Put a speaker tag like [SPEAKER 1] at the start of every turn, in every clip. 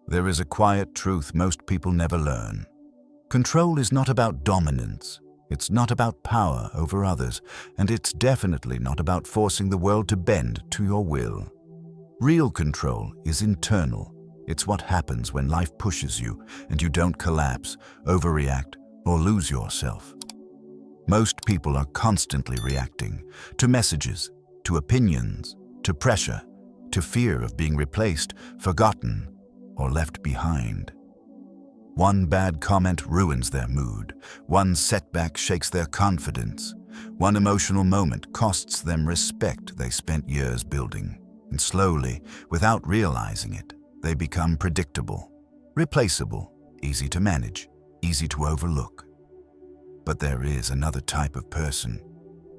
[SPEAKER 1] There is a quiet truth most people never learn. Control is not about dominance. It's not about power over others, and it's definitely not about forcing the world to bend to your will. Real control is internal. It's what happens when life pushes you and you don't collapse, overreact, or lose yourself. Most people are constantly reacting to messages, to opinions, to pressure, to fear of being replaced, forgotten, or left behind. One bad comment ruins their mood. One setback shakes their confidence. One emotional moment costs them respect they spent years building. And slowly, without realizing it, they become predictable, replaceable, easy to manage, easy to overlook. But there is another type of person.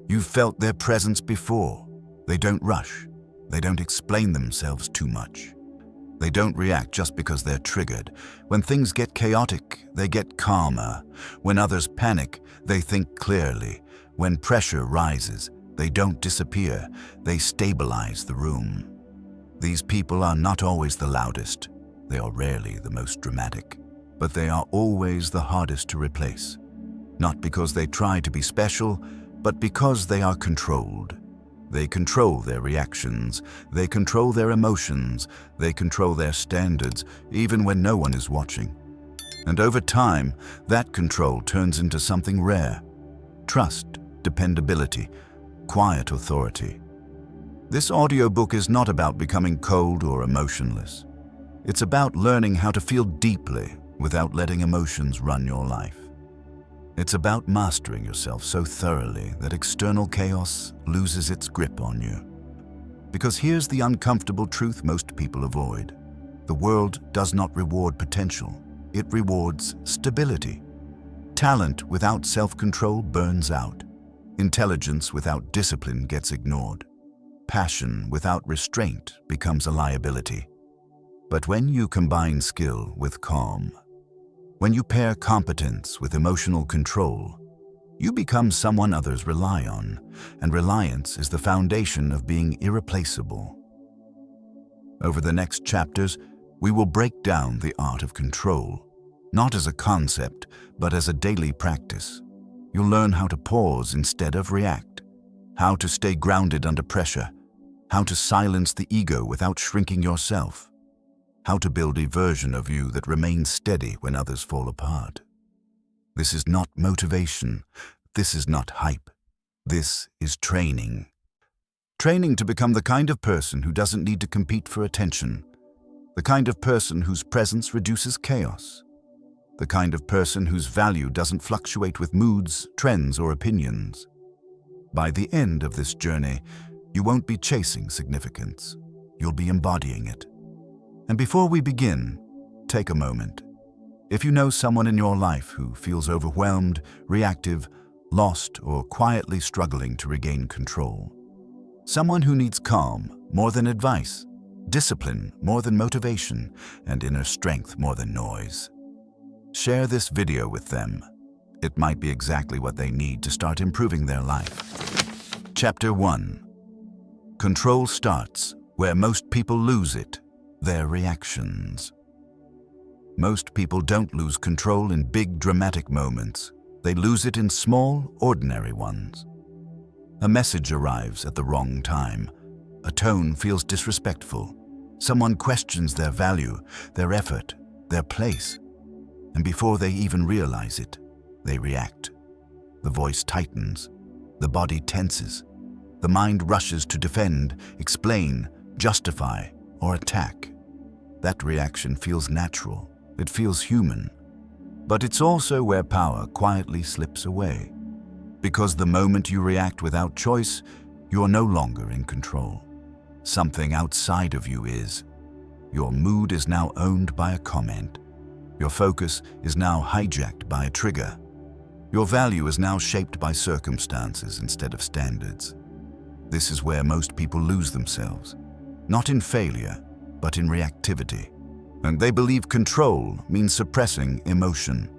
[SPEAKER 1] You've felt their presence before. They don't rush. They don't explain themselves too much. They don't react just because they're triggered. When things get chaotic, they get calmer. When others panic, they think clearly. When pressure rises, they don't disappear. They stabilize the room. These people are not always the loudest. They are rarely the most dramatic. But they are always the hardest to replace. Not because they try to be special, but because they are controlled. They control their reactions, they control their emotions, they control their standards, even when no one is watching. And over time, that control turns into something rare. Trust, dependability, quiet authority. This audiobook is not about becoming cold or emotionless. It's about learning how to feel deeply without letting emotions run your life. It's about mastering yourself so thoroughly that external chaos loses its grip on you. Because here's the uncomfortable truth most people avoid. The world does not reward potential. It rewards stability. Talent without self-control burns out. Intelligence without discipline gets ignored. Passion without restraint becomes a liability. But when you combine skill with calm, when you pair competence with emotional control, you become someone others rely on, and reliance is the foundation of being irreplaceable. Over the next chapters, we will break down the art of control, not as a concept, but as a daily practice. You'll learn how to pause instead of react, how to stay grounded under pressure, how to silence the ego without shrinking yourself, how to build a version of you that remains steady when others fall apart. This is not motivation. This is not hype. This is training. Training to become the kind of person who doesn't need to compete for attention, the kind of person whose presence reduces chaos, the kind of person whose value doesn't fluctuate with moods, trends, or opinions. By the end of this journey, you won't be chasing significance. You'll be embodying it. And before we begin, take a moment. If you know someone in your life who feels overwhelmed, reactive, lost, or quietly struggling to regain control, someone who needs calm more than advice, discipline more than motivation, and inner strength more than noise, share this video with them. It might be exactly what they need to start improving their life. Chapter 1. Control starts where most people lose it. Their reactions. Most people don't lose control in big dramatic moments. They lose it in small, ordinary ones. A message arrives at the wrong time. A tone feels disrespectful. Someone questions their value, their effort, their place. And before they even realize it, they react. The voice tightens. The body tenses. The mind rushes to defend, explain, justify, or attack. That reaction feels natural. It feels human. But it's also where power quietly slips away. Because the moment you react without choice, you're no longer in control. Something outside of you is. Your mood is now owned by a comment. Your focus is now hijacked by a trigger. Your value is now shaped by circumstances instead of standards. This is where most people lose themselves. Not in failure, but in reactivity. And they believe control means suppressing emotion.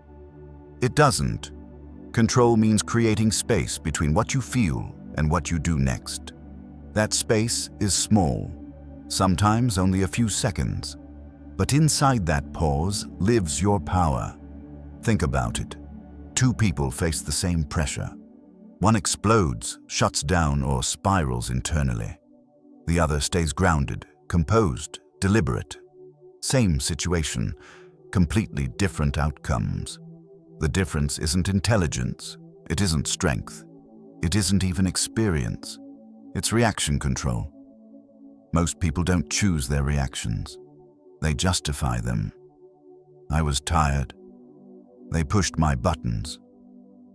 [SPEAKER 1] It doesn't. Control means creating space between what you feel and what you do next. That space is small, sometimes only a few seconds. But inside that pause lives your power. Think about it. Two people face the same pressure. One explodes, shuts down, or spirals internally. The other stays grounded, composed, deliberate. Same situation, completely different outcomes. The difference isn't intelligence, it isn't strength, it isn't even experience. It's reaction control. Most people don't choose their reactions. They justify them. I was tired. They pushed my buttons.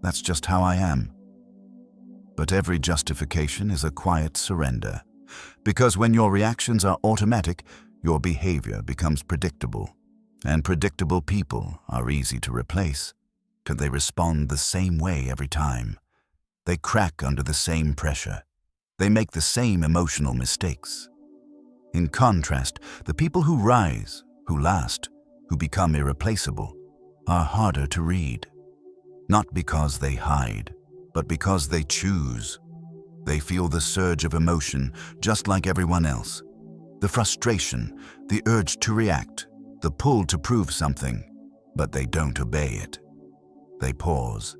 [SPEAKER 1] That's just how I am. But every justification is a quiet surrender. Because when your reactions are automatic, your behavior becomes predictable. And predictable people are easy to replace. Because they respond the same way every time. They crack under the same pressure. They make the same emotional mistakes. In contrast, the people who rise, who last, who become irreplaceable, are harder to read. Not because they hide, but because they choose. They feel the surge of emotion just like everyone else. The frustration, the urge to react, the pull to prove something, but they don't obey it. They pause.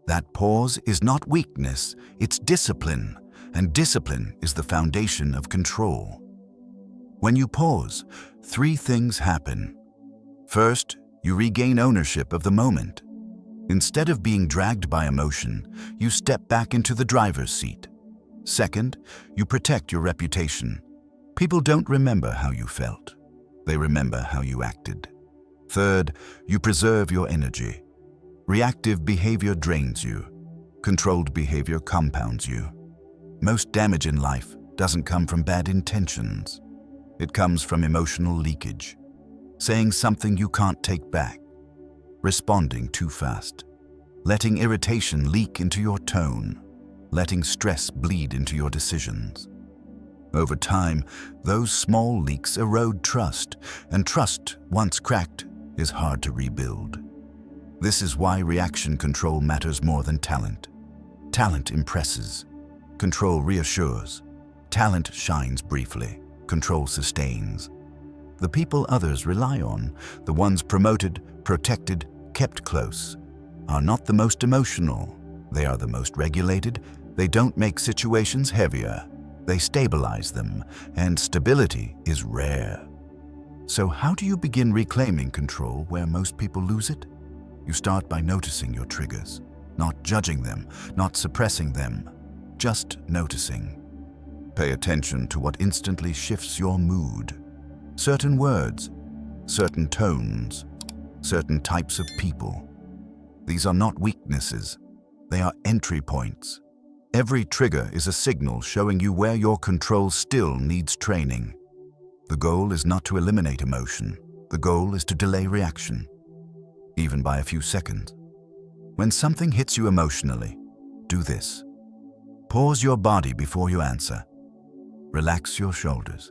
[SPEAKER 1] That pause is not weakness, it's discipline, and discipline is the foundation of control. When you pause, three things happen. First, you regain ownership of the moment. Instead of being dragged by emotion, you step back into the driver's seat. Second, you protect your reputation. People don't remember how you felt. They remember how you acted. Third, you preserve your energy. Reactive behavior drains you. Controlled behavior compounds you. Most damage in life doesn't come from bad intentions. It comes from emotional leakage. Saying something you can't take back. Responding too fast. Letting irritation leak into your tone. Letting stress bleed into your decisions. Over time, those small leaks erode trust, and trust, once cracked, is hard to rebuild. This is why reaction control matters more than talent. Talent impresses. Control reassures. Talent shines briefly. Control sustains. The people others rely on, the ones promoted, protected, kept close, are not the most emotional. They are the most regulated. They don't make situations heavier. They stabilize them, and stability is rare. So how do you begin reclaiming control where most people lose it? You start by noticing your triggers, not judging them, not suppressing them, just noticing. Pay attention to what instantly shifts your mood. Certain words, certain tones, certain types of people. These are not weaknesses. They are entry points. Every trigger is a signal showing you where your control still needs training. The goal is not to eliminate emotion. The goal is to delay reaction, even by a few seconds. When something hits you emotionally, do this. Pause your body before you answer. Relax your shoulders.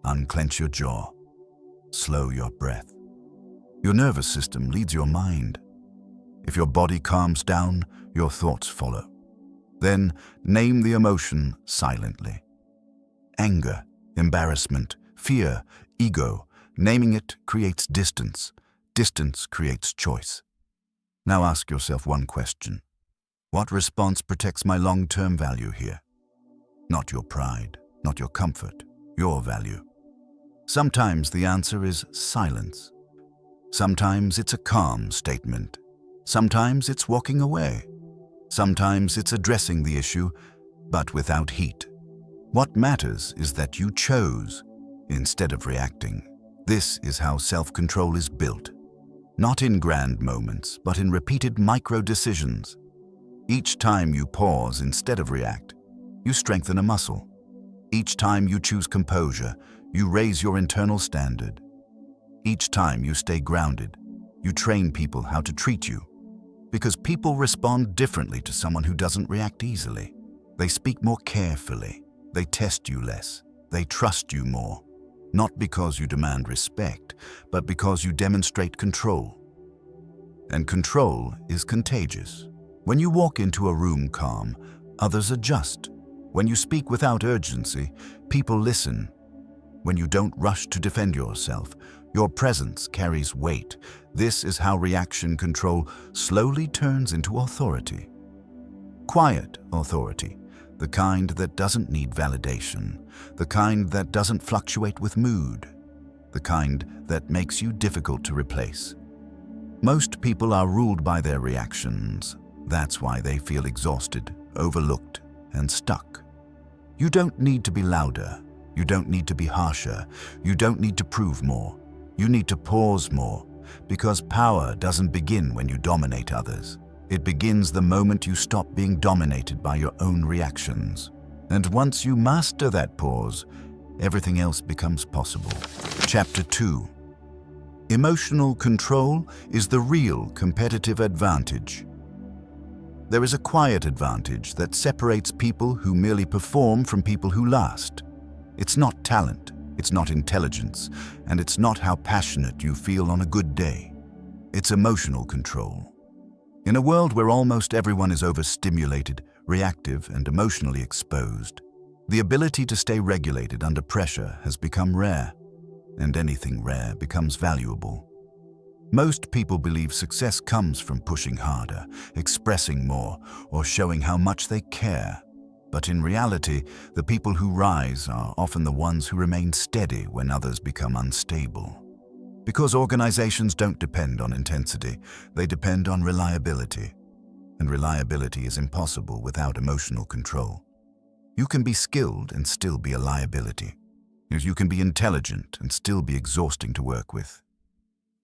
[SPEAKER 1] Unclench your jaw. Slow your breath. Your nervous system leads your mind. If your body calms down, your thoughts follow. Then name the emotion silently. Anger, embarrassment, fear, ego. Naming it creates distance. Distance creates choice. Now ask yourself one question. What response protects my long-term value here? Not your pride, not your comfort, your value. Sometimes the answer is silence. Sometimes it's a calm statement. Sometimes it's walking away. Sometimes it's addressing the issue, but without heat. What matters is that you chose instead of reacting. This is how self-control is built. Not in grand moments, but in repeated micro-decisions. Each time you pause instead of react, you strengthen a muscle. Each time you choose composure, you raise your internal standard. Each time you stay grounded, you train people how to treat you. Because people respond differently to someone who doesn't react easily. They speak more carefully. They test you less. They trust you more. Not because you demand respect, but because you demonstrate control. And control is contagious. When you walk into a room calm, others adjust. When you speak without urgency, people listen. when you don't rush to defend yourself. Your presence carries weight. This is how reaction control slowly turns into authority. Quiet authority, the kind that doesn't need validation, the kind that doesn't fluctuate with mood, the kind that makes you difficult to replace. Most people are ruled by their reactions. That's why they feel exhausted, overlooked, and stuck. You don't need to be louder. You don't need to be harsher. You don't need to prove more. You need to pause more, because power doesn't begin when you dominate others. It begins the moment you stop being dominated by your own reactions. And once you master that pause, everything else becomes possible. Chapter 2. Emotional control is the real competitive advantage. There is a quiet advantage that separates people who merely perform from people who last. It's not talent, it's not intelligence, and it's not how passionate you feel on a good day. It's emotional control. In a world where almost everyone is overstimulated, reactive, and emotionally exposed, the ability to stay regulated under pressure has become rare, and anything rare becomes valuable. Most people believe success comes from pushing harder, expressing more, or showing how much they care. But in reality, the people who rise are often the ones who remain steady when others become unstable. Because organizations don't depend on intensity, they depend on reliability. And reliability is impossible without emotional control. You can be skilled and still be a liability. You can be intelligent and still be exhausting to work with.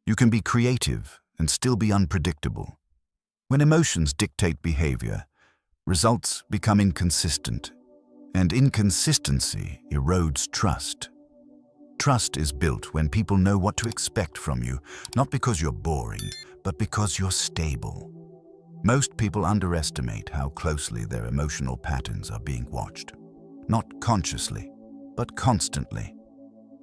[SPEAKER 1] You can be creative and still be unpredictable. When emotions dictate behavior, results become inconsistent, and inconsistency erodes trust. Trust is built when people know what to expect from you, not because you're boring, but because you're stable. Most people underestimate how closely their emotional patterns are being watched. Not consciously, but constantly.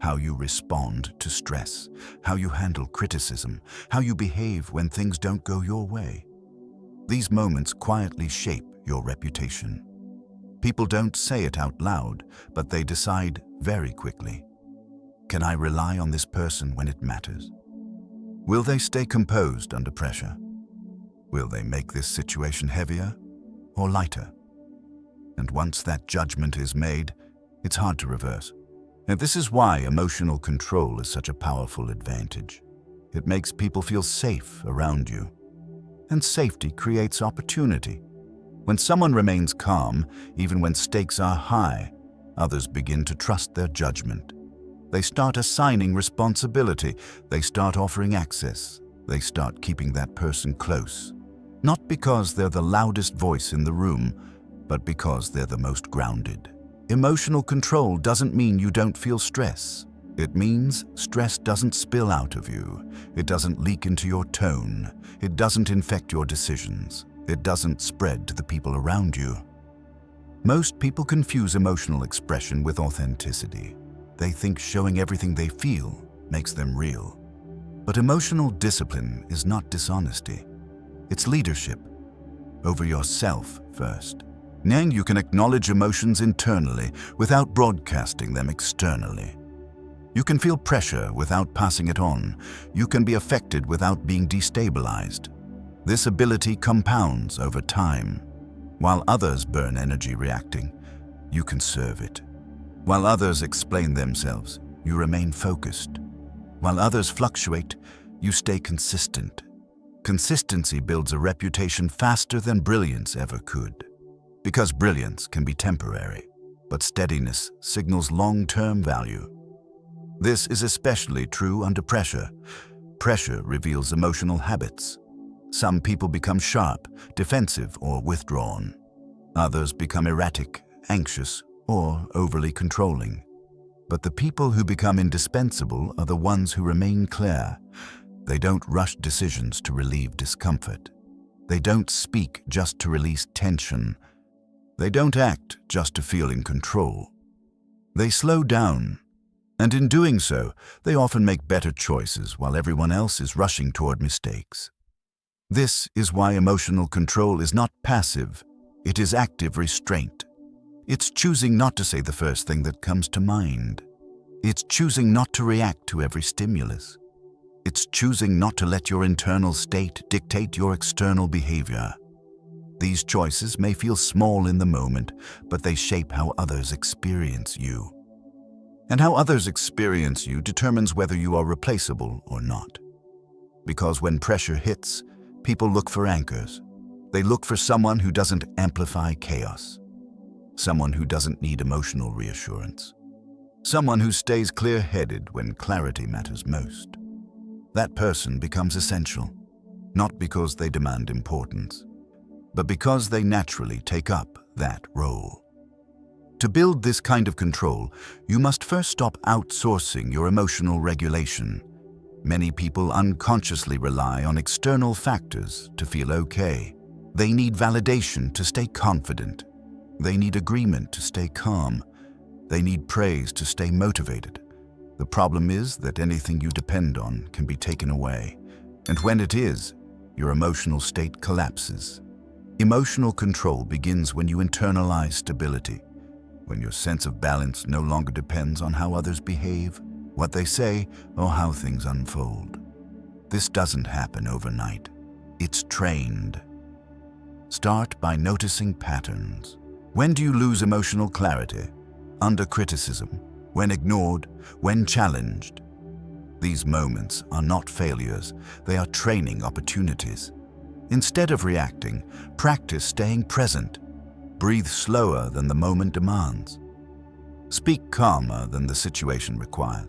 [SPEAKER 1] How you respond to stress, how you handle criticism, how you behave when things don't go your way. These moments quietly shape your reputation. People don't say it out loud, but they decide very quickly. Can I rely on this person when it matters? Will they stay composed under pressure? Will they make this situation heavier or lighter? And once that judgment is made, it's hard to reverse. And this is why emotional control is such a powerful advantage. It makes people feel safe around you. And safety creates opportunity. When someone remains calm, even when stakes are high, others begin to trust their judgment. They start assigning responsibility. They start offering access. They start keeping that person close. Not because they're the loudest voice in the room, but because they're the most grounded. Emotional control doesn't mean you don't feel stress. It means stress doesn't spill out of you. It doesn't leak into your tone. It doesn't infect your decisions. It doesn't spread to the people around you. Most people confuse emotional expression with authenticity. They think showing everything they feel makes them real. But emotional discipline is not dishonesty. It's leadership over yourself first. Then you can acknowledge emotions internally without broadcasting them externally. You can feel pressure without passing it on. You can be affected without being destabilized. This ability compounds over time. While others burn energy reacting, you conserve it. While others explain themselves, you remain focused. While others fluctuate, you stay consistent. Consistency builds a reputation faster than brilliance ever could. Because brilliance can be temporary, but steadiness signals long-term value. This is especially true under pressure. Pressure reveals emotional habits. Some people become sharp, defensive, or withdrawn. Others become erratic, anxious, or overly controlling. But the people who become indispensable are the ones who remain clear. They don't rush decisions to relieve discomfort. They don't speak just to release tension. They don't act just to feel in control. They slow down, and in doing so, they often make better choices while everyone else is rushing toward mistakes. This is why emotional control is not passive, it is active restraint. It's choosing not to say the first thing that comes to mind. It's choosing not to react to every stimulus. It's choosing not to let your internal state dictate your external behavior. These choices may feel small in the moment, but they shape how others experience you. And how others experience you determines whether you are replaceable or not. Because when pressure hits, people look for anchors. They look for someone who doesn't amplify chaos. Someone who doesn't need emotional reassurance. Someone who stays clear-headed when clarity matters most. That person becomes essential, not because they demand importance, but because they naturally take up that role. To build this kind of control, you must first stop outsourcing your emotional regulation. Many people unconsciously rely on external factors to feel okay. They need validation to stay confident. They need agreement to stay calm. They need praise to stay motivated. The problem is that anything you depend on can be taken away. And when it is, your emotional state collapses. Emotional control begins when you internalize stability, when your sense of balance no longer depends on how others behave, what they say, or how things unfold. This doesn't happen overnight. It's trained. Start by noticing patterns. When do you lose emotional clarity? Under criticism, when ignored, when challenged. These moments are not failures, they are training opportunities. Instead of reacting, practice staying present. Breathe slower than the moment demands. Speak calmer than the situation requires.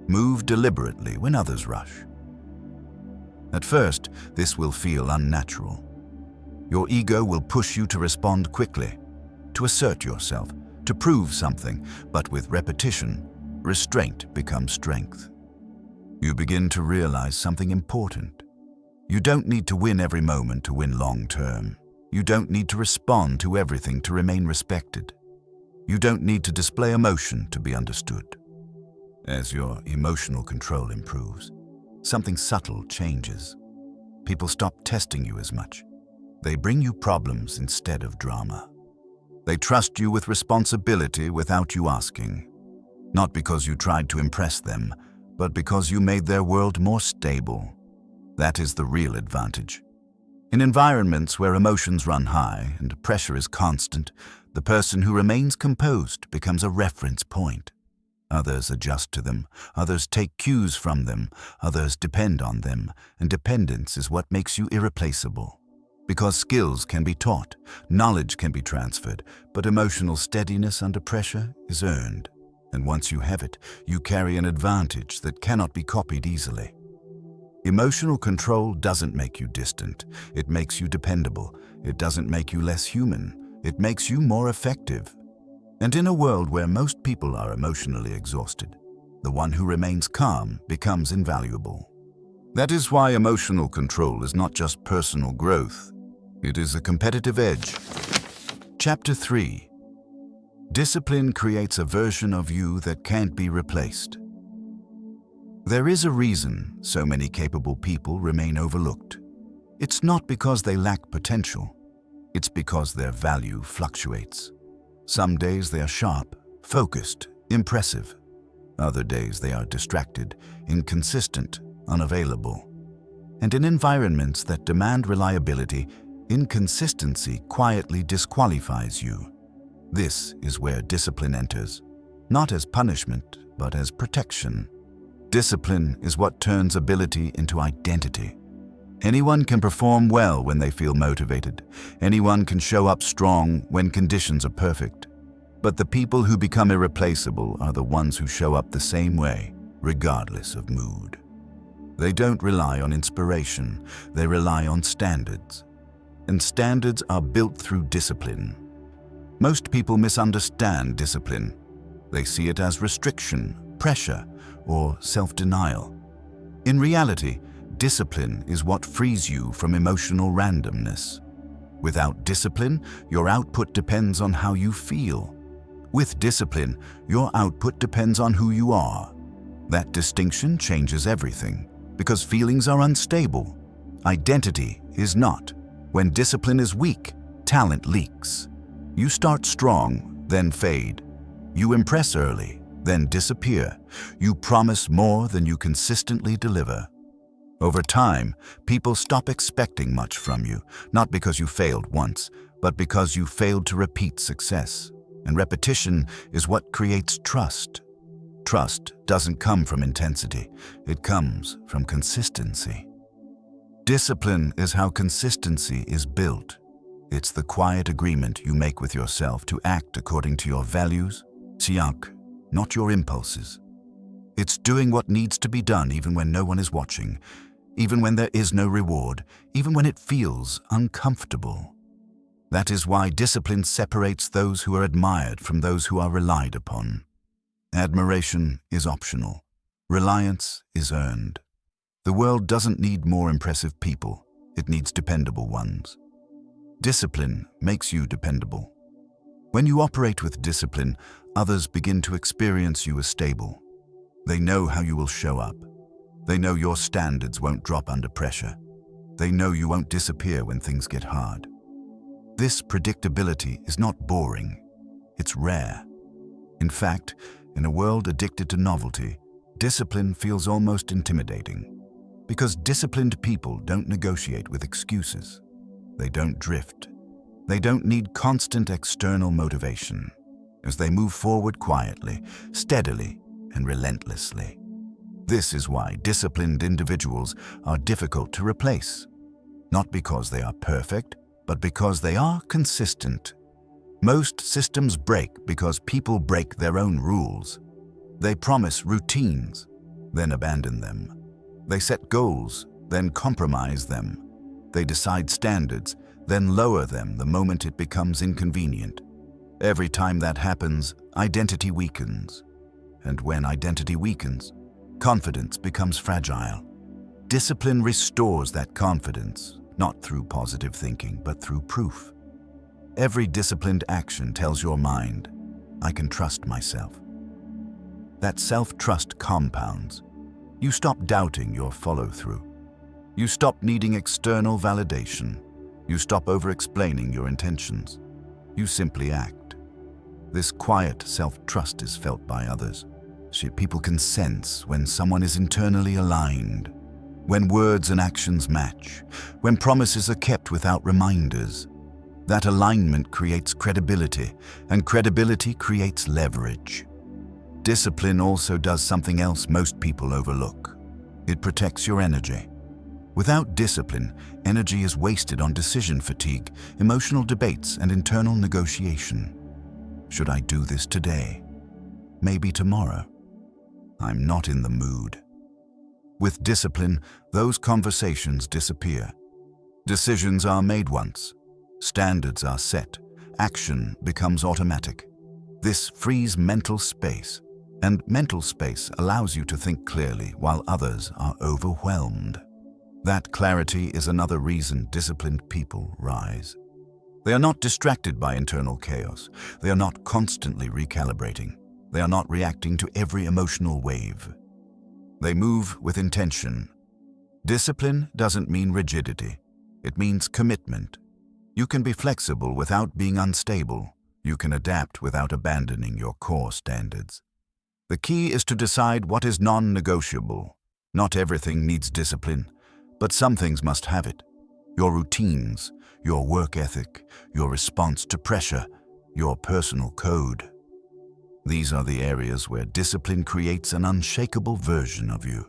[SPEAKER 1] Move deliberately when others rush. At first, this will feel unnatural. Your ego will push you to respond quickly, to assert yourself, to prove something, but with repetition, restraint becomes strength. You begin to realize something important. You don't need to win every moment to win long term. You don't need to respond to everything to remain respected. You don't need to display emotion to be understood. As your emotional control improves, something subtle changes. People stop testing you as much. They bring you problems instead of drama. They trust you with responsibility without you asking. Not because you tried to impress them, but because you made their world more stable. That is the real advantage. In environments where emotions run high and pressure is constant, the person who remains composed becomes a reference point. Others adjust to them, others take cues from them, others depend on them, and dependence is what makes you irreplaceable. Because skills can be taught, knowledge can be transferred, but emotional steadiness under pressure is earned. And once you have it, you carry an advantage that cannot be copied easily. Emotional control doesn't make you distant. It makes you dependable. It doesn't make you less human. It makes you more effective. And in a world where most people are emotionally exhausted, the one who remains calm becomes invaluable. That is why emotional control is not just personal growth. It is a competitive edge. Chapter 3. Discipline creates a version of you that can't be replaced. There is a reason so many capable people remain overlooked. It's not because they lack potential. It's because their value fluctuates. Some days they are sharp, focused, impressive. Other days they are distracted, inconsistent, unavailable. And in environments that demand reliability, inconsistency quietly disqualifies you. This is where discipline enters, not as punishment, but as protection. Discipline is what turns ability into identity. Anyone can perform well when they feel motivated. Anyone can show up strong when conditions are perfect. But the people who become irreplaceable are the ones who show up the same way, regardless of mood. They don't rely on inspiration, they rely on standards. And standards are built through discipline. Most people misunderstand discipline. They see it as restriction, pressure, or self-denial. In reality, discipline is what frees you from emotional randomness. Without discipline, your output depends on how you feel. With discipline, your output depends on who you are. That distinction changes everything, because feelings are unstable. Identity is not. When discipline is weak, talent leaks. You start strong, then fade. You impress early, then disappear. You promise more than you consistently deliver. Over time, people stop expecting much from you, not because you failed once, but because you failed to repeat success. And repetition is what creates trust. Trust doesn't come from intensity, it comes from consistency. Discipline is how consistency is built. It's the quiet agreement you make with yourself to act according to your values, siak, not your impulses. It's doing what needs to be done even when no one is watching, even when there is no reward, even when it feels uncomfortable. That is why discipline separates those who are admired from those who are relied upon. Admiration is optional. Reliance is earned. The world doesn't need more impressive people. It needs dependable ones. Discipline makes you dependable. When you operate with discipline, others begin to experience you as stable. They know how you will show up. They know your standards won't drop under pressure. They know you won't disappear when things get hard. This predictability is not boring. It's rare. In fact, in a world addicted to novelty, discipline feels almost intimidating. Because disciplined people don't negotiate with excuses. They don't drift. They don't need constant external motivation. As they move forward quietly, steadily, and relentlessly. This is why disciplined individuals are difficult to replace. Not because they are perfect, but because they are consistent. Most systems break because people break their own rules. They promise routines, then abandon them. They set goals, then compromise them. They decide standards, then lower them the moment it becomes inconvenient. Every time that happens, identity weakens. And when identity weakens, confidence becomes fragile. Discipline restores that confidence, not through positive thinking, but through proof. Every disciplined action tells your mind, I can trust myself. That self-trust compounds. You stop doubting your follow-through. You stop needing external validation. You stop over-explaining your intentions. You simply act. This quiet self-trust is felt by others. People can sense when someone is internally aligned, when words and actions match, when promises are kept without reminders. That alignment creates credibility, and credibility creates leverage. Discipline also does something else most people overlook. It protects your energy. Without discipline, energy is wasted on decision fatigue, emotional debates, and internal negotiation. Should I do this today? Maybe tomorrow. I'm not in the mood. With discipline, those conversations disappear. Decisions are made once. Standards are set. Action becomes automatic. This frees mental space. And mental space allows you to think clearly while others are overwhelmed. That clarity is another reason disciplined people rise. They are not distracted by internal chaos. They are not constantly recalibrating. They are not reacting to every emotional wave. They move with intention. Discipline doesn't mean rigidity. It means commitment. You can be flexible without being unstable. You can adapt without abandoning your core standards. The key is to decide what is non-negotiable. Not everything needs discipline, but some things must have it. Your routines, your work ethic, your response to pressure, your personal code. These are the areas where discipline creates an unshakable version of you.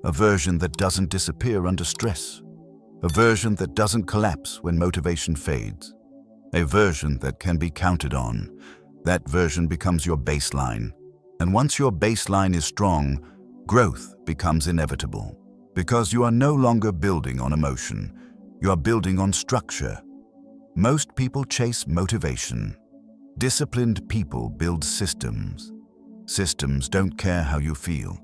[SPEAKER 1] A version that doesn't disappear under stress. A version that doesn't collapse when motivation fades. A version that can be counted on. That version becomes your baseline. And once your baseline is strong, growth becomes inevitable. Because you are no longer building on emotion. You are building on structure. Most people chase motivation. Disciplined people build systems. Systems don't care how you feel.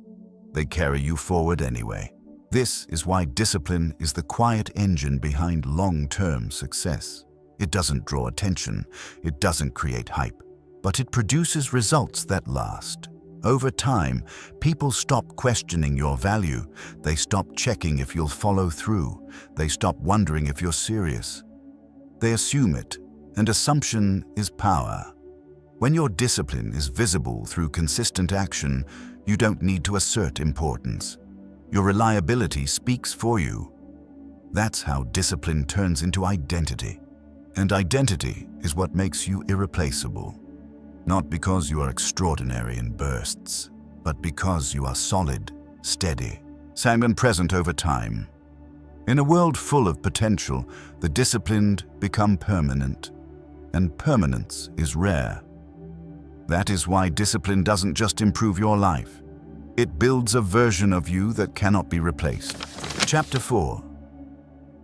[SPEAKER 1] They carry you forward anyway. This is why discipline is the quiet engine behind long-term success. It doesn't draw attention. It doesn't create hype. But it produces results that last. Over time, people stop questioning your value. They stop checking if you'll follow through. They stop wondering if you're serious. They assume it, and assumption is power. When your discipline is visible through consistent action, you don't need to assert importance. Your reliability speaks for you. That's how discipline turns into identity. And identity is what makes you irreplaceable. Not because you are extraordinary in bursts, but because you are solid, steady, and present over time. In a world full of potential, the disciplined become permanent, and permanence is rare. That is why discipline doesn't just improve your life. It builds a version of you that cannot be replaced. Chapter 4.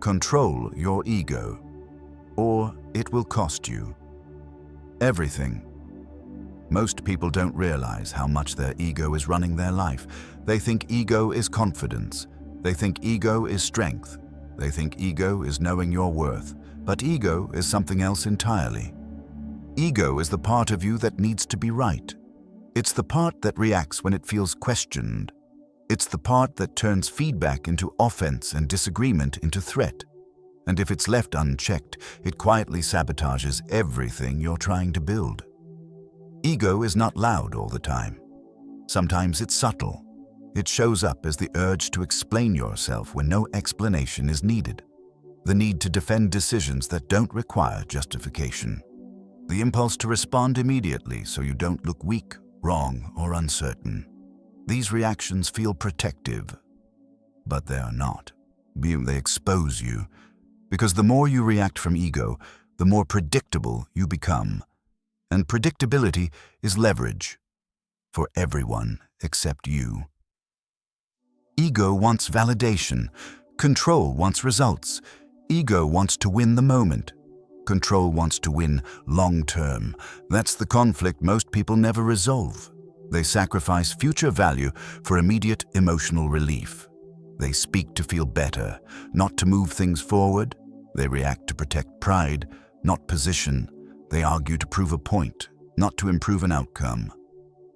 [SPEAKER 1] Control your ego, or it will cost you everything. Most people don't realize how much their ego is running their life. They think ego is confidence. They think ego is strength. They think ego is knowing your worth. But ego is something else entirely. Ego is the part of you that needs to be right. It's the part that reacts when it feels questioned. It's the part that turns feedback into offense and disagreement into threat. And if it's left unchecked, it quietly sabotages everything you're trying to build. Ego is not loud all the time. Sometimes it's subtle. It shows up as the urge to explain yourself when no explanation is needed. The need to defend decisions that don't require justification. The impulse to respond immediately so you don't look weak, wrong, or uncertain. These reactions feel protective, but they are not. They expose you, because the more you react from ego, the more predictable you become. And predictability is leverage for everyone except you. Ego wants validation. Control wants results. Ego wants to win the moment. Control wants to win long-term. That's the conflict most people never resolve. They sacrifice future value for immediate emotional relief. They speak to feel better, not to move things forward. They react to protect pride, not position. They argue to prove a point, not to improve an outcome.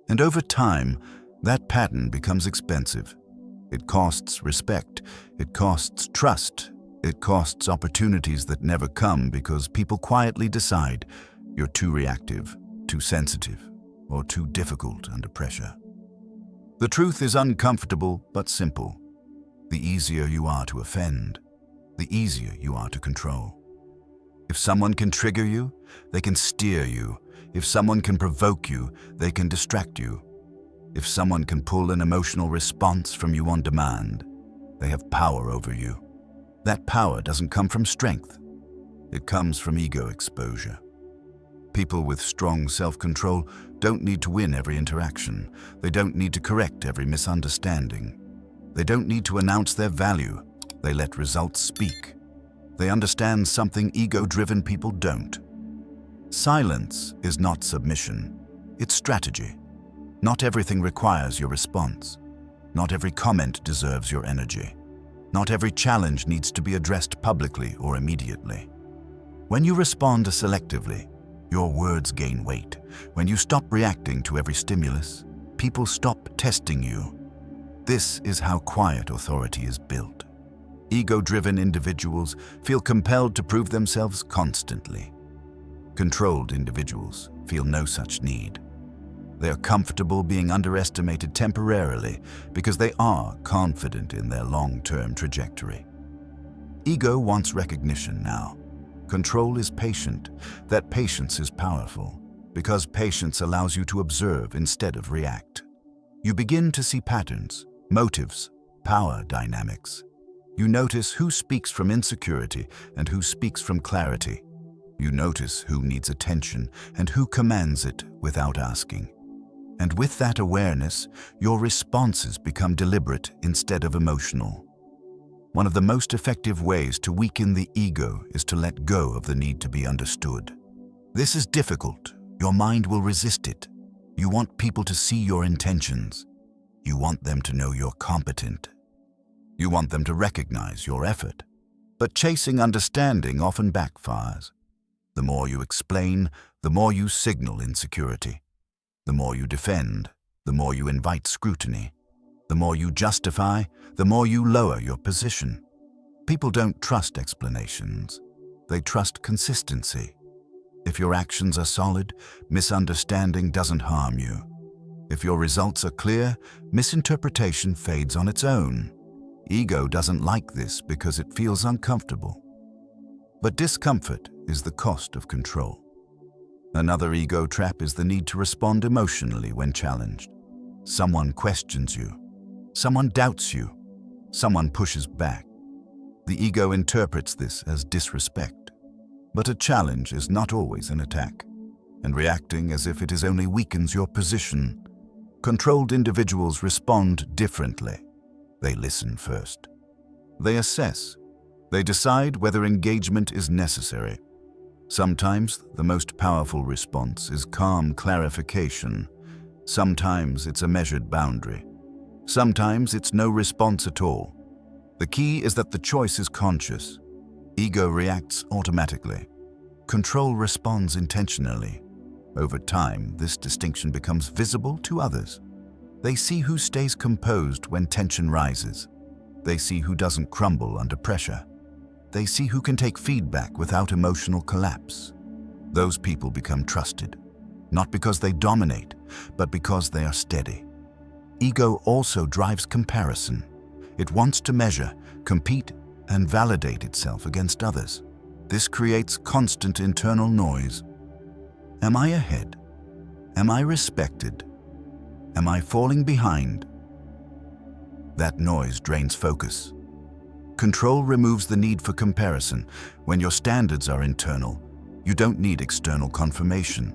[SPEAKER 1] And over time, that pattern becomes expensive. It costs respect. It costs trust. It costs opportunities that never come because people quietly decide you're too reactive, too sensitive, or too difficult under pressure. The truth is uncomfortable but simple. The easier you are to offend, the easier you are to control. If someone can trigger you, they can steer you. If someone can provoke you, they can distract you. If someone can pull an emotional response from you on demand, they have power over you. That power doesn't come from strength. It comes from ego exposure. People with strong self-control don't need to win every interaction. They don't need to correct every misunderstanding. They don't need to announce their value. They let results speak. They understand something ego-driven people don't. Silence is not submission. It's strategy. Not everything requires your response. Not every comment deserves your energy. Not every challenge needs to be addressed publicly or immediately. When you respond selectively, your words gain weight. When you stop reacting to every stimulus, people stop testing you. This is how quiet authority is built. Ego-driven individuals feel compelled to prove themselves constantly. Controlled individuals feel no such need. They are comfortable being underestimated temporarily because they are confident in their long-term trajectory. Ego wants recognition now. Control is patient. That patience is powerful because patience allows you to observe instead of react. You begin to see patterns, motives, power dynamics. You notice who speaks from insecurity and who speaks from clarity. You notice who needs attention and who commands it without asking. And with that awareness, your responses become deliberate instead of emotional. One of the most effective ways to weaken the ego is to let go of the need to be understood. This is difficult. Your mind will resist it. You want people to see your intentions. You want them to know you're competent. You want them to recognize your effort. But chasing understanding often backfires. The more you explain, the more you signal insecurity. The more you defend, the more you invite scrutiny. The more you justify, the more you lower your position. People don't trust explanations. They trust consistency. If your actions are solid, misunderstanding doesn't harm you. If your results are clear, misinterpretation fades on its own. Ego doesn't like this because it feels uncomfortable. But discomfort is the cost of control. Another ego trap is the need to respond emotionally when challenged. Someone questions you. Someone doubts you. Someone pushes back. The ego interprets this as disrespect. But a challenge is not always an attack, and reacting as if it is only weakens your position. Controlled individuals respond differently. They listen first. They assess. They decide whether engagement is necessary. Sometimes the most powerful response is calm clarification. Sometimes it's a measured boundary. Sometimes it's no response at all. The key is that the choice is conscious. Ego reacts automatically. Control responds intentionally. Over time, this distinction becomes visible to others. They see who stays composed when tension rises. They see who doesn't crumble under pressure. They see who can take feedback without emotional collapse. Those people become trusted, not because they dominate, but because they are steady. Ego also drives comparison. It wants to measure, compete, and validate itself against others. This creates constant internal noise. Am I ahead? Am I respected? Am I falling behind? That noise drains focus. Control removes the need for comparison. When your standards are internal, you don't need external confirmation.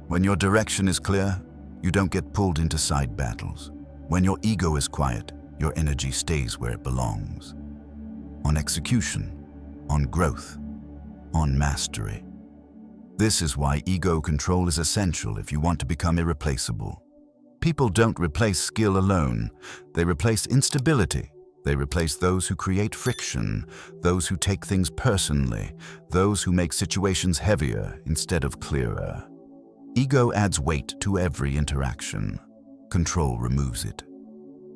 [SPEAKER 1] When your direction is clear, you don't get pulled into side battles. When your ego is quiet, your energy stays where it belongs. On execution, on growth, on mastery. This is why ego control is essential if you want to become irreplaceable. People don't replace skill alone. They replace instability. They replace those who create friction, those who take things personally, those who make situations heavier instead of clearer. Ego adds weight to every interaction. Control removes it.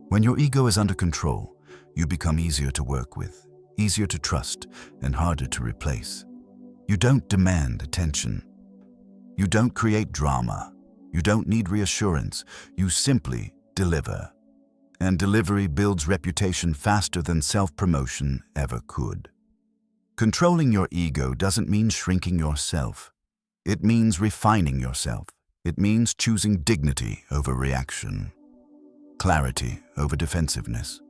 [SPEAKER 1] When your ego is under control, you become easier to work with, easier to trust, and harder to replace. You don't demand attention. You don't create drama. You don't need reassurance. You simply deliver. And delivery builds reputation faster than self-promotion ever could. Controlling your ego doesn't mean shrinking yourself. It means refining yourself. It means choosing dignity over reaction, clarity over defensiveness,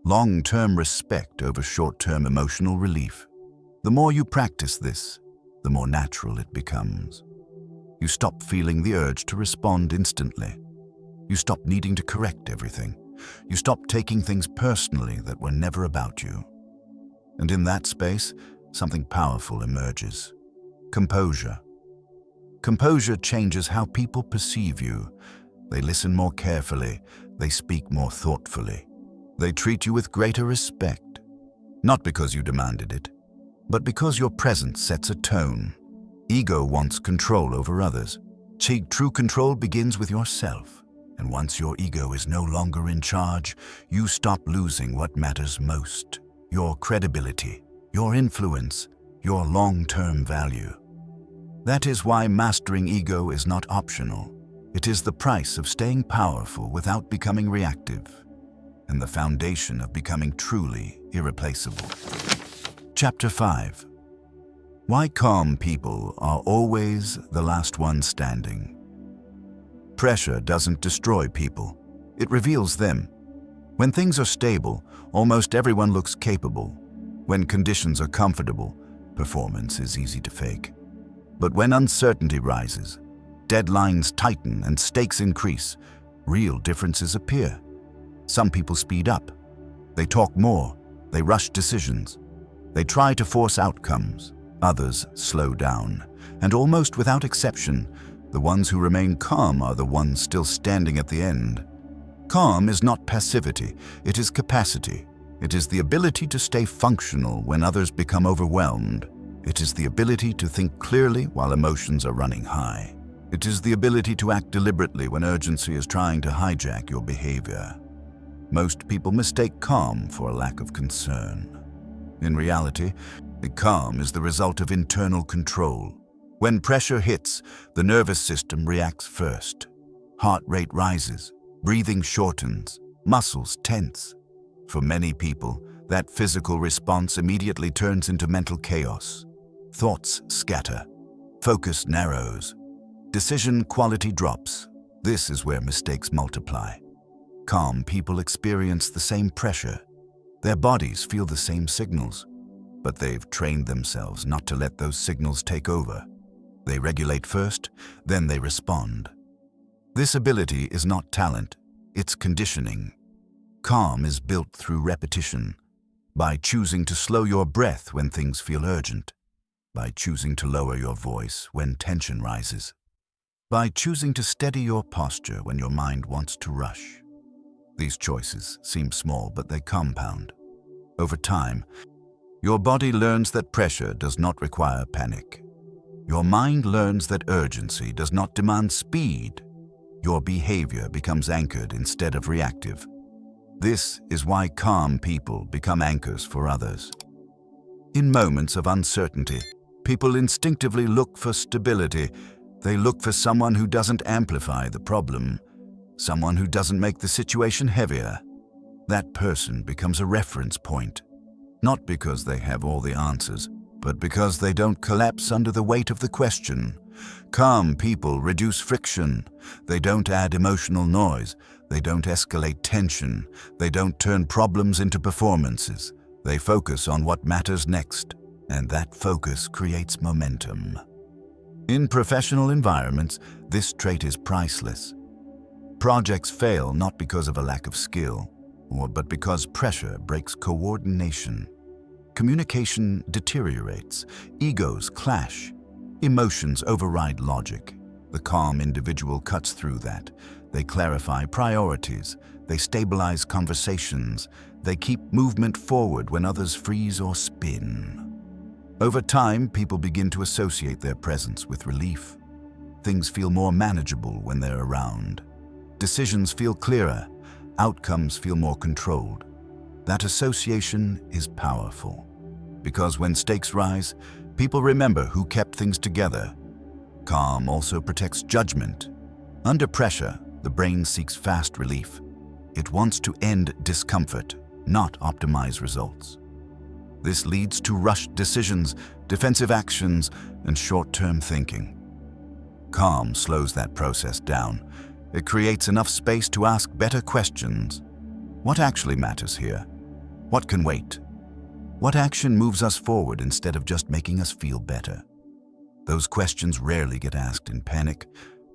[SPEAKER 1] long-term respect over short-term emotional relief. The more you practice this, the more natural it becomes. You stop feeling the urge to respond instantly. You stop needing to correct everything. You stop taking things personally that were never about you. And in that space, something powerful emerges. Composure. Composure changes how people perceive you. They listen more carefully. They speak more thoughtfully. They treat you with greater respect. Not because you demanded it, but because your presence sets a tone. Ego wants control over others. True control begins with yourself. And once your ego is no longer in charge, you stop losing what matters most: your credibility, your influence, your long-term value. That is why mastering ego is not optional. It is the price of staying powerful without becoming reactive, and the foundation of becoming truly irreplaceable. Chapter 5. Why calm people are always the last ones standing. Pressure doesn't destroy people. It reveals them. When things are stable, almost everyone looks capable. When conditions are comfortable, performance is easy to fake. But when uncertainty rises, deadlines tighten and stakes increase, real differences appear. Some people speed up. They talk more. They rush decisions. They try to force outcomes. Others slow down. And almost without exception, the ones who remain calm are the ones still standing at the end. Calm is not passivity, it is capacity. It is the ability to stay functional when others become overwhelmed. It is the ability to think clearly while emotions are running high. It is the ability to act deliberately when urgency is trying to hijack your behavior. Most people mistake calm for a lack of concern. In reality, the calm is the result of internal control. When pressure hits, the nervous system reacts first. Heart rate rises, breathing shortens, muscles tense. For many people, that physical response immediately turns into mental chaos. Thoughts scatter, focus narrows, decision quality drops. This is where mistakes multiply. Calm people experience the same pressure. Their bodies feel the same signals, but they've trained themselves not to let those signals take over. They regulate first, then they respond. This ability is not talent, it's conditioning. Calm is built through repetition, by choosing to slow your breath when things feel urgent, by choosing to lower your voice when tension rises, by choosing to steady your posture when your mind wants to rush. These choices seem small, but they compound. Over time, your body learns that pressure does not require panic. Your mind learns that urgency does not demand speed. Your behavior becomes anchored instead of reactive. This is why calm people become anchors for others. In moments of uncertainty, people instinctively look for stability. They look for someone who doesn't amplify the problem, someone who doesn't make the situation heavier. That person becomes a reference point, not because they have all the answers, but because they don't collapse under the weight of the question. Calm people reduce friction. They don't add emotional noise. They don't escalate tension. They don't turn problems into performances. They focus on what matters next, and that focus creates momentum. In professional environments, this trait is priceless. Projects fail not because of a lack of skill, but because pressure breaks coordination. Communication deteriorates, egos clash, emotions override logic. The calm individual cuts through that. They clarify priorities, they stabilize conversations, they keep movement forward when others freeze or spin. Over time, people begin to associate their presence with relief. Things feel more manageable when they're around. Decisions feel clearer, outcomes feel more controlled. That association is powerful, because when stakes rise, people remember who kept things together. Calm also protects judgment. Under pressure, the brain seeks fast relief. It wants to end discomfort, not optimize results. This leads to rushed decisions, defensive actions, and short-term thinking. Calm slows that process down. It creates enough space to ask better questions. What actually matters here? What can wait? What action moves us forward instead of just making us feel better? Those questions rarely get asked in panic.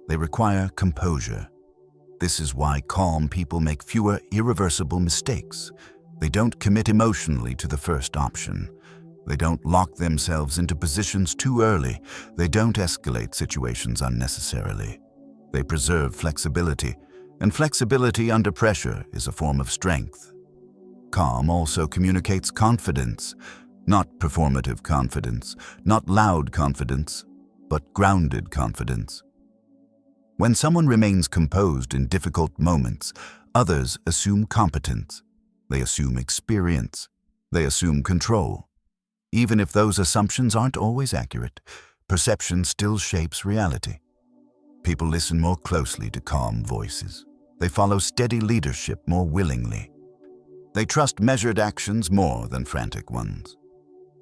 [SPEAKER 1] They require composure. This is why calm people make fewer irreversible mistakes. They don't commit emotionally to the first option. They don't lock themselves into positions too early. They don't escalate situations unnecessarily. They preserve flexibility, and flexibility under pressure is a form of strength. Calm also communicates confidence, not performative confidence, not loud confidence, but grounded confidence. When someone remains composed in difficult moments, others assume competence. They assume experience. They assume control. Even if those assumptions aren't always accurate, perception still shapes reality. People listen more closely to calm voices. They follow steady leadership more willingly. They trust measured actions more than frantic ones.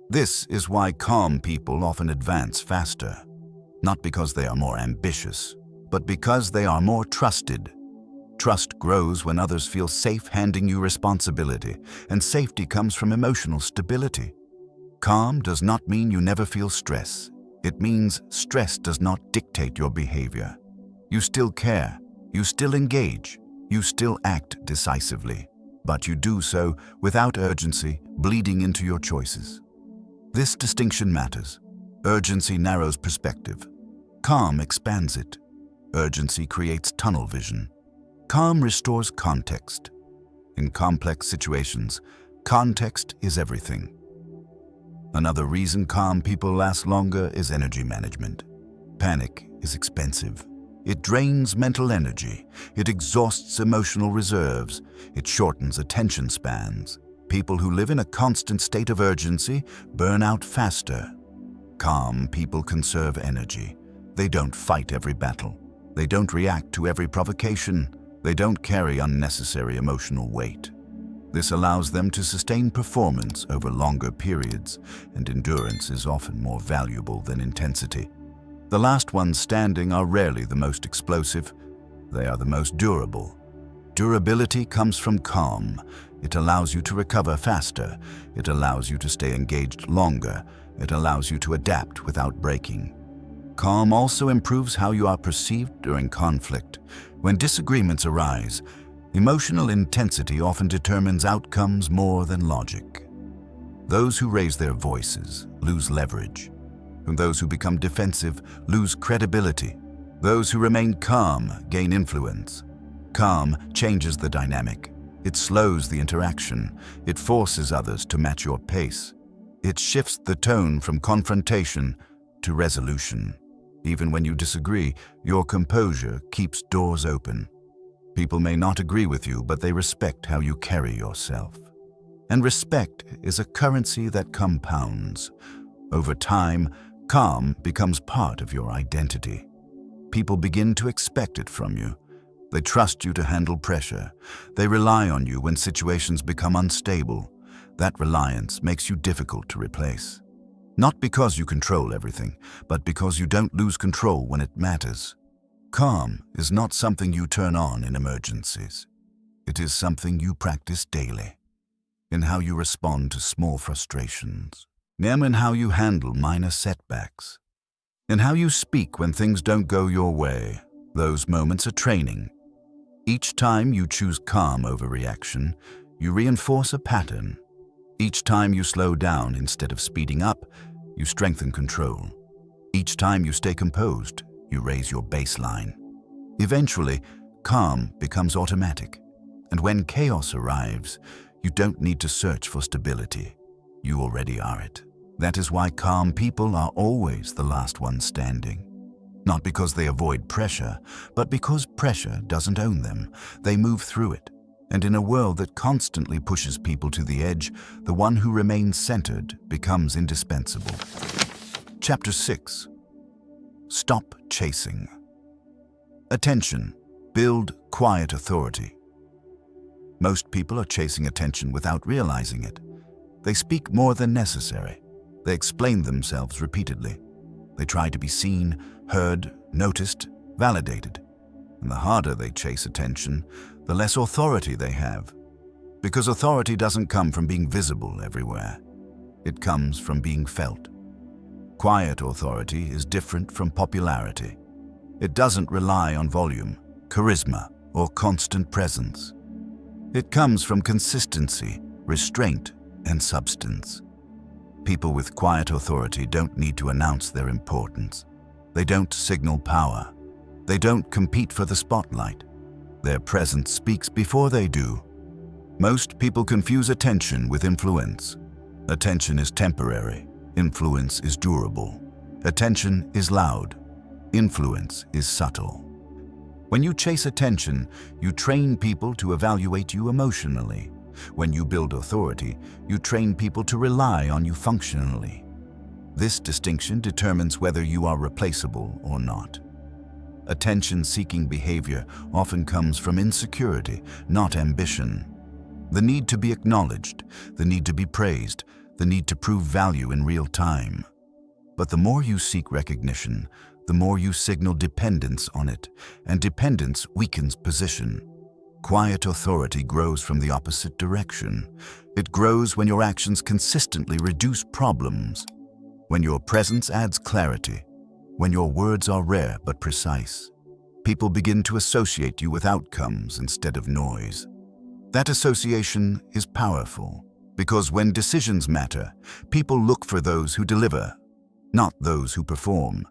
[SPEAKER 1] This is why calm people often advance faster, not because they are more ambitious, but because they are more trusted. Trust grows when others feel safe handing you responsibility, and safety comes from emotional stability. Calm does not mean you never feel stress. It means stress does not dictate your behavior. You still care, you still engage, you still act decisively, but you do so without urgency bleeding into your choices. This distinction matters. Urgency narrows perspective. Calm expands it. Urgency creates tunnel vision. Calm restores context. In complex situations, context is everything. Another reason calm people last longer is energy management. Panic is expensive. It drains mental energy. It exhausts emotional reserves. It shortens attention spans. People who live in a constant state of urgency burn out faster. Calm people conserve energy. They don't fight every battle. They don't react to every provocation. They don't carry unnecessary emotional weight. This allows them to sustain performance over longer periods, and endurance is often more valuable than intensity. The last ones standing are rarely the most explosive. They are the most durable. Durability comes from calm. It allows you to recover faster. It allows you to stay engaged longer. It allows you to adapt without breaking. Calm also improves how you are perceived during conflict. When disagreements arise, emotional intensity often determines outcomes more than logic. Those who raise their voices lose leverage, and those who become defensive lose credibility. Those who remain calm gain influence. Calm changes the dynamic. It slows the interaction. It forces others to match your pace. It shifts the tone from confrontation to resolution. Even when you disagree, your composure keeps doors open. People may not agree with you, but they respect how you carry yourself. And respect is a currency that compounds. Over time, calm becomes part of your identity. People begin to expect it from you. They trust you to handle pressure. They rely on you when situations become unstable. That reliance makes you difficult to replace. Not because you control everything, but because you don't lose control when it matters. Calm is not something you turn on in emergencies. It is something you practice daily, in how you respond to small frustrations, in how you handle minor setbacks, in how you speak when things don't go your way. Those moments are training. Each time you choose calm over reaction, you reinforce a pattern. Each time you slow down instead of speeding up, you strengthen control. Each time you stay composed, you raise your baseline. Eventually, calm becomes automatic. And when chaos arrives, you don't need to search for stability. You already are it. That is why calm people are always the last ones standing. Not because they avoid pressure, but because pressure doesn't own them. They move through it. And in a world that constantly pushes people to the edge, the one who remains centered becomes indispensable. Chapter 6. Stop chasing. Attention. Build quiet authority. Most people are chasing attention without realizing it. They speak more than necessary. They explain themselves repeatedly. They try to be seen, heard, noticed, validated. And the harder they chase attention, the less authority they have. Because authority doesn't come from being visible everywhere. It comes from being felt. Quiet authority is different from popularity. It doesn't rely on volume, charisma, or constant presence. It comes from consistency, restraint, and substance. People with quiet authority don't need to announce their importance. They don't signal power. They don't compete for the spotlight. Their presence speaks before they do. Most people confuse attention with influence. Attention is temporary. Influence is durable. Attention is loud. Influence is subtle. When you chase attention, you train people to evaluate you emotionally. When you build authority, you train people to rely on you functionally. This distinction determines whether you are replaceable or not. Attention-seeking behavior often comes from insecurity, not ambition. The need to be acknowledged, the need to be praised, the need to prove value in real time. But the more you seek recognition, the more you signal dependence on it, and dependence weakens position. Quiet authority grows from the opposite direction. It grows when your actions consistently reduce problems, when your presence adds clarity, when your words are rare but precise. People begin to associate you with outcomes instead of noise. That association is powerful, because when decisions matter, people look for those who deliver, not those who perform.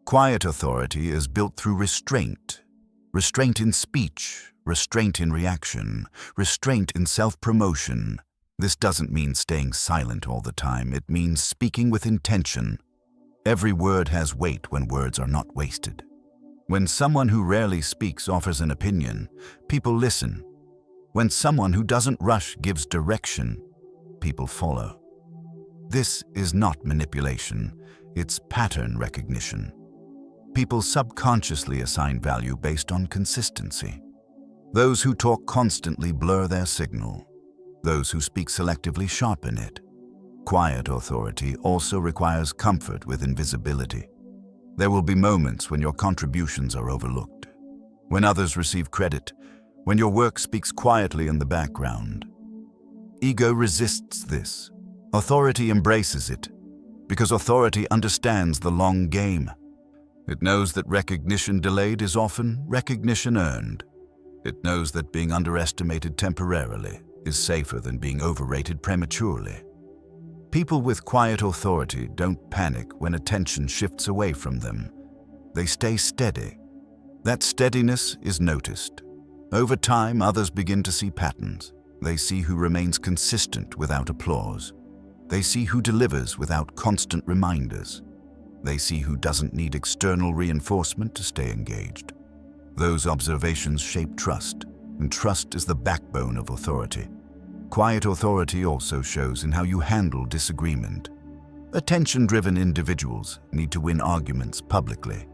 [SPEAKER 1] Quiet authority is built through restraint. Restraint in speech, restraint in reaction, restraint in self-promotion. This doesn't mean staying silent all the time. It means speaking with intention. Every word has weight when words are not wasted. When someone who rarely speaks offers an opinion, people listen. When someone who doesn't rush gives direction, people follow. This is not manipulation, it's pattern recognition. People subconsciously assign value based on consistency. Those who talk constantly blur their signal. Those who speak selectively sharpen it. Quiet authority also requires comfort with invisibility. There will be moments when your contributions are overlooked, when others receive credit, when your work speaks quietly in the background. Ego resists this. Authority embraces it, because authority understands the long game. It knows that recognition delayed is often recognition earned. It knows that being underestimated temporarily is safer than being overrated prematurely. People with quiet authority don't panic when attention shifts away from them. They stay steady. That steadiness is noticed. Over time, others begin to see patterns. They see who remains consistent without applause. They see who delivers without constant reminders. They see who doesn't need external reinforcement to stay engaged. Those observations shape trust, and trust is the backbone of authority. Quiet authority also shows in how you handle disagreement. Attention-driven individuals need to win arguments publicly.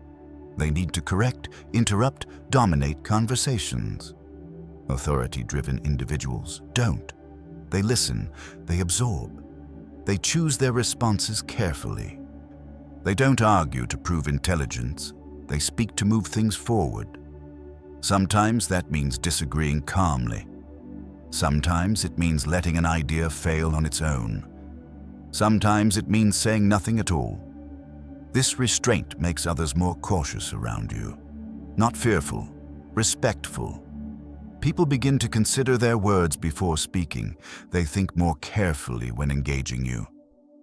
[SPEAKER 1] They need to correct, interrupt, dominate conversations. Authority-driven individuals don't. They listen, they absorb. They choose their responses carefully. They don't argue to prove intelligence. They speak to move things forward. Sometimes that means disagreeing calmly. Sometimes it means letting an idea fail on its own. Sometimes it means saying nothing at all. This restraint makes others more cautious around you. Not fearful, respectful. People begin to consider their words before speaking. They think more carefully when engaging you.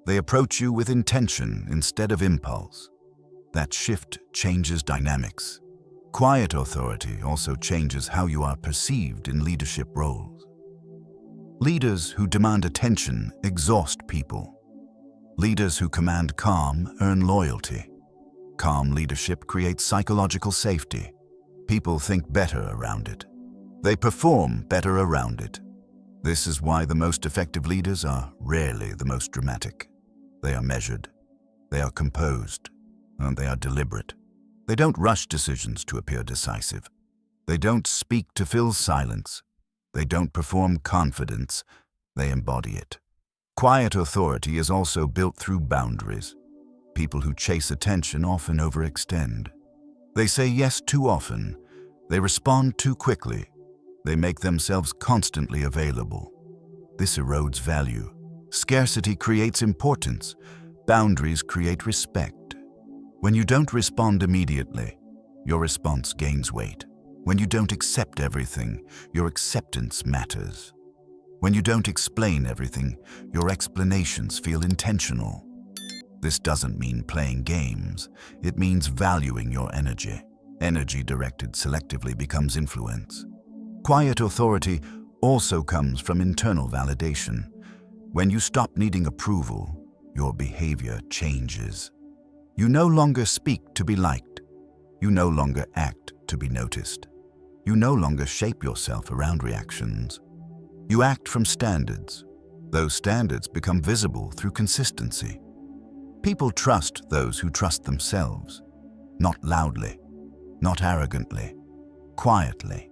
[SPEAKER 1] They approach you with intention instead of impulse. That shift changes dynamics. Quiet authority also changes how you are perceived in leadership roles. Leaders who demand attention exhaust people. Leaders who command calm earn loyalty. Calm leadership creates psychological safety. People think better around it. They perform better around it. This is why the most effective leaders are rarely the most dramatic. They are measured, they are composed, and they are deliberate. They don't rush decisions to appear decisive. They don't speak to fill silence. They don't perform confidence, they embody it. Quiet authority is also built through boundaries. People who chase attention often overextend. They say yes too often. They respond too quickly. They make themselves constantly available. This erodes value. Scarcity creates importance. Boundaries create respect. When you don't respond immediately, your response gains weight. When you don't accept everything, your acceptance matters. When you don't explain everything, your explanations feel intentional. This doesn't mean playing games. It means valuing your energy. Energy directed selectively becomes influence. Quiet authority also comes from internal validation. When you stop needing approval, your behavior changes. You no longer speak to be liked. You no longer act to be noticed. You no longer shape yourself around reactions. You act from standards. Those standards become visible through consistency. People trust those who trust themselves, not loudly, not arrogantly, quietly.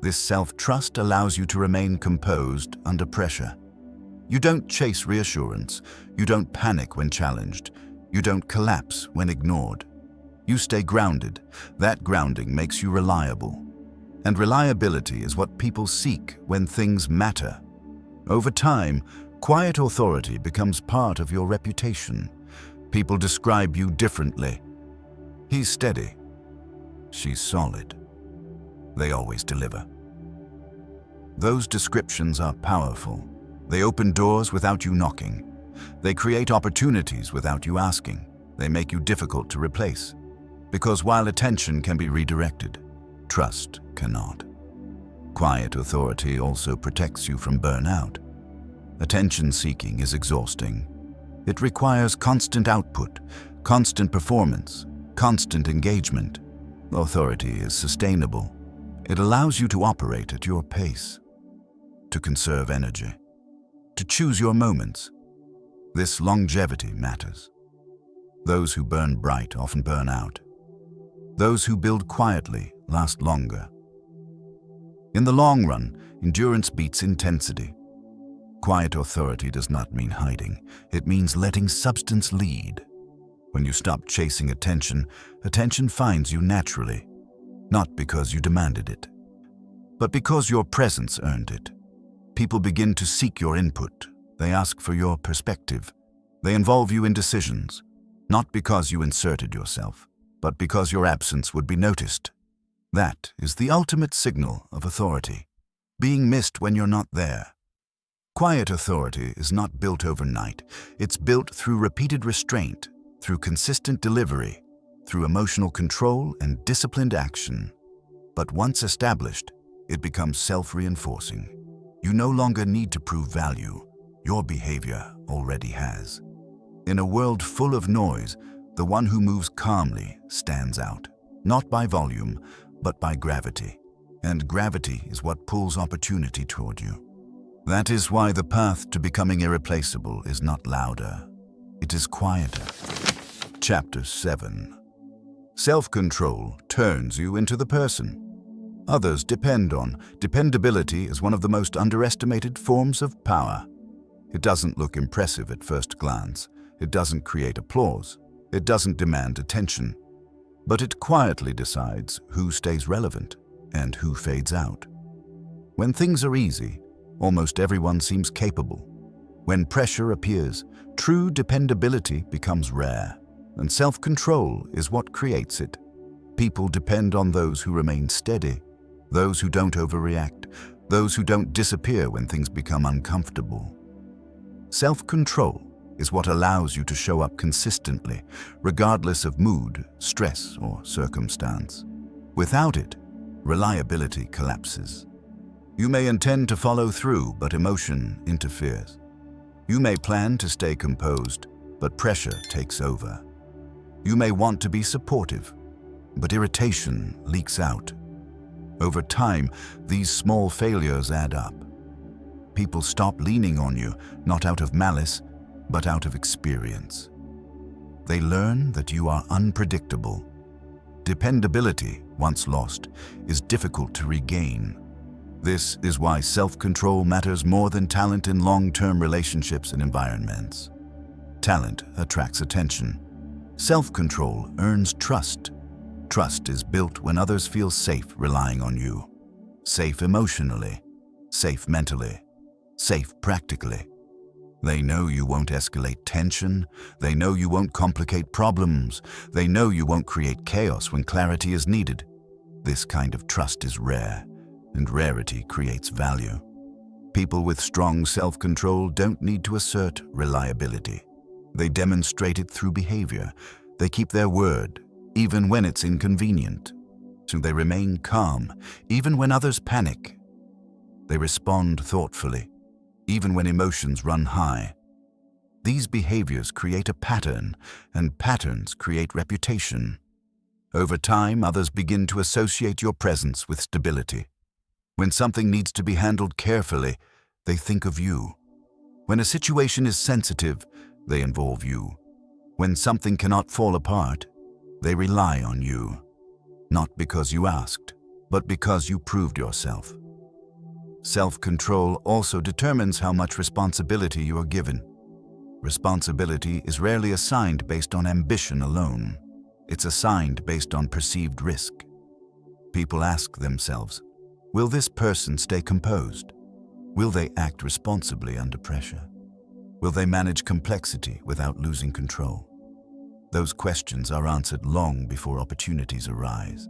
[SPEAKER 1] This self-trust allows you to remain composed under pressure. You don't chase reassurance. You don't panic when challenged. You don't collapse when ignored. You stay grounded. That grounding makes you reliable. And reliability is what people seek when things matter. Over time, quiet authority becomes part of your reputation. People describe you differently. He's steady. She's solid. They always deliver. Those descriptions are powerful. They open doors without you knocking. They create opportunities without you asking. They make you difficult to replace. Because while attention can be redirected, trust cannot. Quiet authority also protects you from burnout. Attention seeking is exhausting. It requires constant output, constant performance, constant engagement. Authority is sustainable. It allows you to operate at your pace, to conserve energy, to choose your moments, This longevity matters. Those who burn bright often burn out. Those who build quietly last longer. In the long run, endurance beats intensity. Quiet authority does not mean hiding. It means letting substance lead. When you stop chasing attention, attention finds you naturally, not because you demanded it, but because your presence earned it. People begin to seek your input. They ask for your perspective. They involve you in decisions, not because you inserted yourself, but because your absence would be noticed. That is the ultimate signal of authority, being missed when you're not there. Quiet authority is not built overnight. It's built through repeated restraint, through consistent delivery, through emotional control and disciplined action. But once established, it becomes self-reinforcing. You no longer need to prove value. Your behavior already has. In a world full of noise, the one who moves calmly stands out, not by volume, but by gravity. And gravity is what pulls opportunity toward you. That is why the path to becoming irreplaceable is not louder. It is quieter. Chapter 7. Self-control turns you into the person others depend on. Dependability is one of the most underestimated forms of power. It doesn't look impressive at first glance. It doesn't create applause. It doesn't demand attention. But it quietly decides who stays relevant and who fades out. When things are easy, almost everyone seems capable. When pressure appears, true dependability becomes rare, and self-control is what creates it. People depend on those who remain steady, those who don't overreact, those who don't disappear when things become uncomfortable. Self-control is what allows you to show up consistently, regardless of mood, stress, or circumstance. Without it, reliability collapses. You may intend to follow through, but emotion interferes. You may plan to stay composed, but pressure takes over. You may want to be supportive, but irritation leaks out. Over time, these small failures add up. People stop leaning on you, not out of malice, but out of experience. They learn that you are unpredictable. Dependability, once lost, is difficult to regain. This is why self-control matters more than talent in long-term relationships and environments. Talent attracts attention. Self-control earns trust. Trust is built when others feel safe relying on you. Safe emotionally, safe mentally, safe practically. They know you won't escalate tension. They know you won't complicate problems. They know you won't create chaos when clarity is needed. This kind of trust is rare, and rarity creates value. People with strong self-control don't need to assert reliability. They demonstrate it through behavior. They keep their word, even when it's inconvenient. So they remain calm, even when others panic. They respond thoughtfully, even when emotions run high. These behaviors create a pattern, and patterns create reputation. Over time, others begin to associate your presence with stability. When something needs to be handled carefully, they think of you. When a situation is sensitive, they involve you. When something cannot fall apart, they rely on you. Not because you asked, but because you proved yourself. Self-control also determines how much responsibility you are given. Responsibility is rarely assigned based on ambition alone. It's assigned based on perceived risk. People ask themselves, will this person stay composed? Will they act responsibly under pressure? Will they manage complexity without losing control? Those questions are answered long before opportunities arise,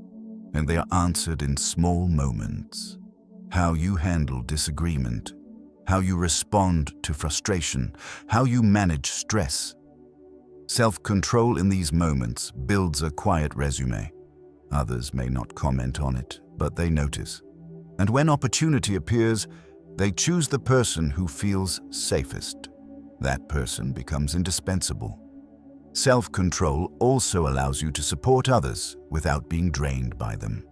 [SPEAKER 1] and they are answered in small moments. How you handle disagreement, how you respond to frustration, how you manage stress. Self-control in these moments builds a quiet resume. Others may not comment on it, but they notice. And when opportunity appears, they choose the person who feels safest. That person becomes indispensable. Self-control also allows you to support others without being drained by them.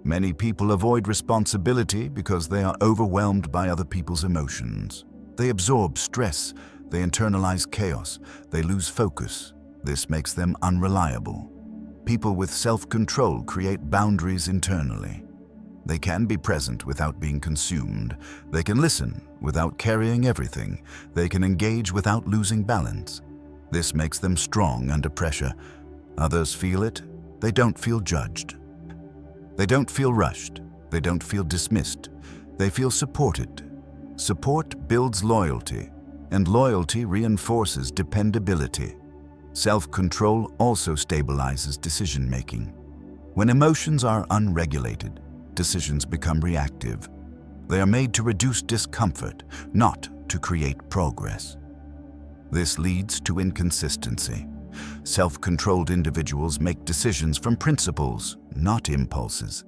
[SPEAKER 1] Many people avoid responsibility because they are overwhelmed by other people's emotions. They absorb stress, They internalize chaos. They lose focus. This makes them unreliable. People with self-control create boundaries internally. They can be present without being consumed. They can listen without carrying everything. They can engage without losing balance. This makes them strong under pressure. Others feel it. They don't feel judged. They don't feel rushed. They don't feel dismissed. They feel supported. Support builds loyalty, and loyalty reinforces dependability. Self-control also stabilizes decision-making. When emotions are unregulated, decisions become reactive. They are made to reduce discomfort, not to create progress. This leads to inconsistency. Self-controlled individuals make decisions from principles, not impulses.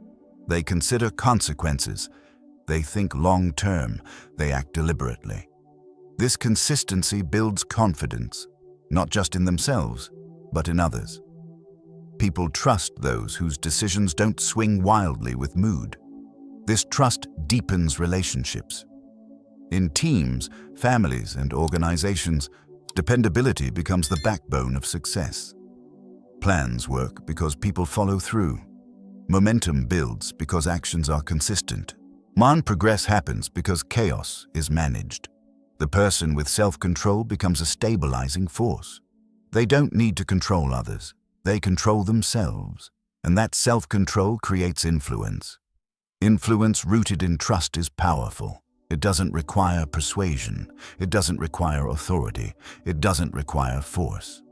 [SPEAKER 1] They consider consequences. They think long-term. They act deliberately. This consistency builds confidence, not just in themselves, but in others. People trust those whose decisions don't swing wildly with mood. This trust deepens relationships. In teams, families, and organizations, dependability becomes the backbone of success. Plans work because people follow through. Momentum builds because actions are consistent. Progress happens because chaos is managed. The person with self-control becomes a stabilizing force. They don't need to control others. They control themselves. And that self-control creates influence. Influence rooted in trust is powerful. It doesn't require persuasion. It doesn't require authority. It doesn't require force.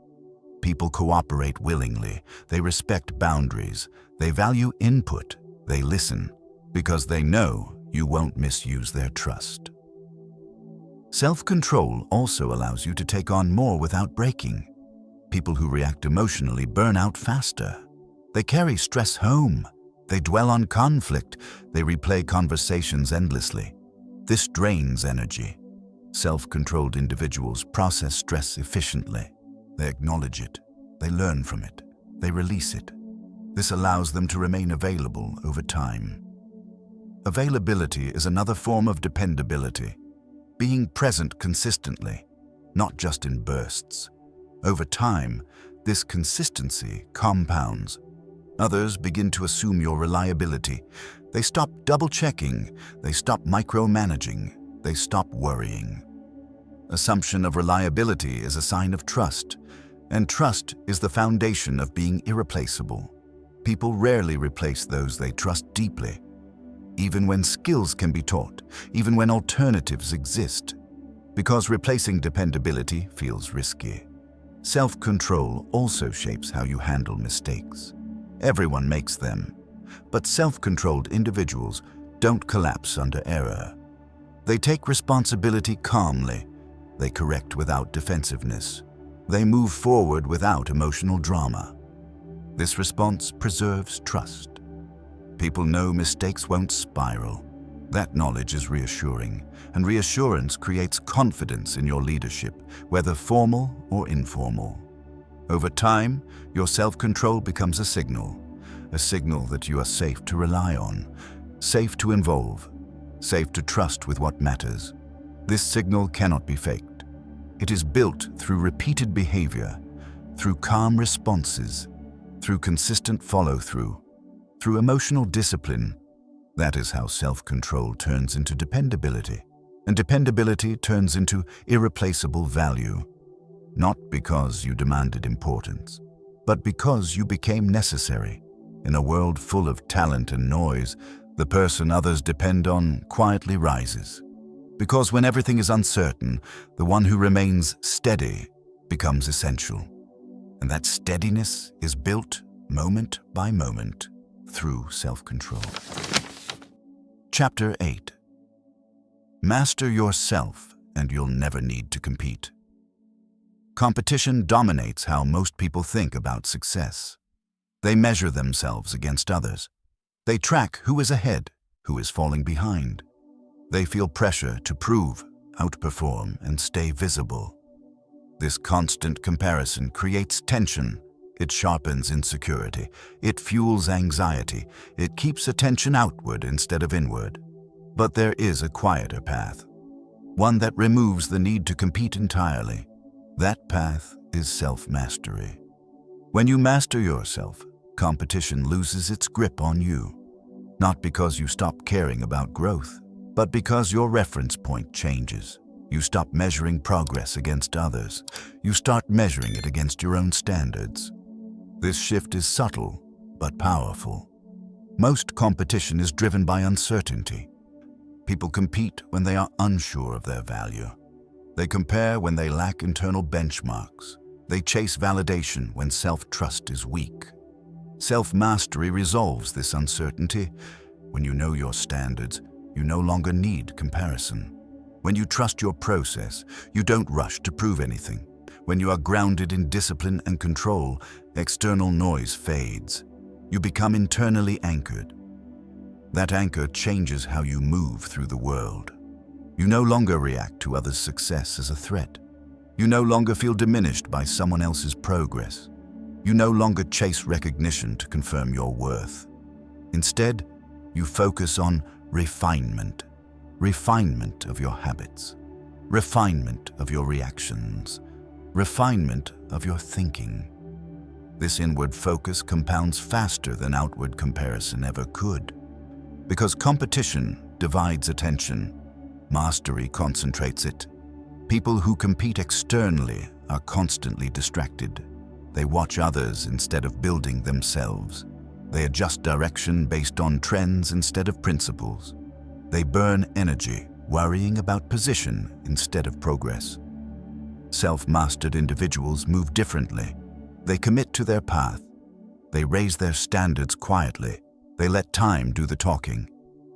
[SPEAKER 1] People cooperate willingly. They respect boundaries. They value input. They listen because they know you won't misuse their trust. Self-control also allows you to take on more without breaking. People who react emotionally burn out faster. They carry stress home. They dwell on conflict. They replay conversations endlessly. This drains energy. Self-controlled individuals process stress efficiently. They acknowledge it. They learn from it. They release it. This allows them to remain available over time. Availability is another form of dependability. Being present consistently, not just in bursts. Over time, this consistency compounds. Others begin to assume your reliability. They stop double-checking. They stop micromanaging. They stop worrying. Assumption of reliability is a sign of trust, and trust is the foundation of being irreplaceable. People rarely replace those they trust deeply. Even when skills can be taught, even when alternatives exist, because replacing dependability feels risky. Self-control also shapes how you handle mistakes. Everyone makes them, but self-controlled individuals don't collapse under error. They take responsibility calmly. They correct without defensiveness. They move forward without emotional drama. This response preserves trust. People know mistakes won't spiral. That knowledge is reassuring, and reassurance creates confidence in your leadership, whether formal or informal. Over time, your self-control becomes a signal that you are safe to rely on, safe to involve, safe to trust with what matters. This signal cannot be faked. It is built through repeated behavior, through calm responses, through consistent follow-through, through emotional discipline. That is how self-control turns into dependability, and dependability turns into irreplaceable value. Not because you demanded importance, but because you became necessary. In a world full of talent and noise, the person others depend on quietly rises. Because when everything is uncertain, the one who remains steady becomes essential. And that steadiness is built moment by moment through self-control. Chapter 8. Master yourself and you'll never need to compete. Competition dominates how most people think about success. They measure themselves against others. They track who is ahead, who is falling behind. They feel pressure to prove, outperform, and stay visible. This constant comparison creates tension. It sharpens insecurity. It fuels anxiety. It keeps attention outward instead of inward. But there is a quieter path. one that removes the need to compete entirely. That path is self-mastery. When you master yourself, competition loses its grip on you. Not because you stop caring about growth, but because your reference point changes. You stop measuring progress against others. You start measuring it against your own standards. This shift is subtle, but powerful. Most competition is driven by uncertainty. People compete when they are unsure of their value. They compare when they lack internal benchmarks. They chase validation when self-trust is weak. Self-mastery resolves this uncertainty. When you know your standards, you no longer need comparison. When you trust your process, you don't rush to prove anything. When you are grounded in discipline and control, external noise fades. You become internally anchored. That anchor changes how you move through the world. You no longer react to others' success as a threat. You no longer feel diminished by someone else's progress. You no longer chase recognition to confirm your worth. Instead, you focus on refinement. Refinement of your habits. Refinement of your reactions. Refinement of your thinking. This inward focus compounds faster than outward comparison ever could. Because competition divides attention, mastery concentrates it. People who compete externally are constantly distracted. They watch others instead of building themselves. They adjust direction based on trends instead of principles. They burn energy, worrying about position instead of progress. Self-mastered individuals move differently. They commit to their path. They raise their standards quietly. They let time do the talking.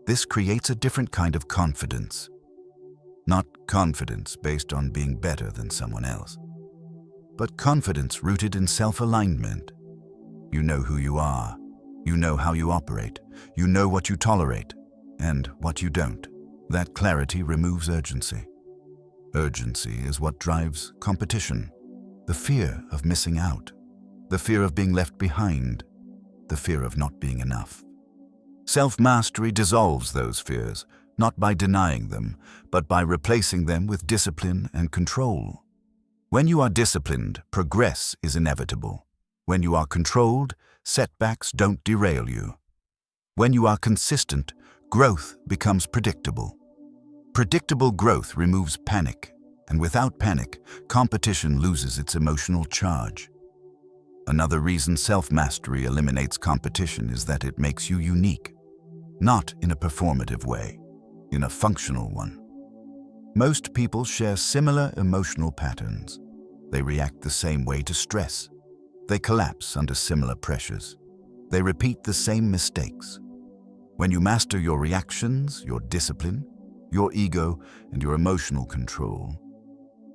[SPEAKER 1] This creates a different kind of confidence. Not confidence based on being better than someone else, but confidence rooted in self-alignment. You know who you are. You know how you operate. You know what you tolerate and what you don't. That clarity removes urgency. Urgency is what drives competition. The fear of missing out. The fear of being left behind. The fear of not being enough. Self-mastery dissolves those fears, not by denying them, but by replacing them with discipline and control. When you are disciplined, progress is inevitable. When you are controlled, setbacks don't derail you. When you are consistent, growth becomes predictable. Predictable growth removes panic, and without panic, competition loses its emotional charge. Another reason self-mastery eliminates competition is that it makes you unique, not in a performative way, in a functional one. Most people share similar emotional patterns. They react the same way to stress. They collapse under similar pressures. They repeat the same mistakes. When you master your reactions, your discipline, your ego, and your emotional control,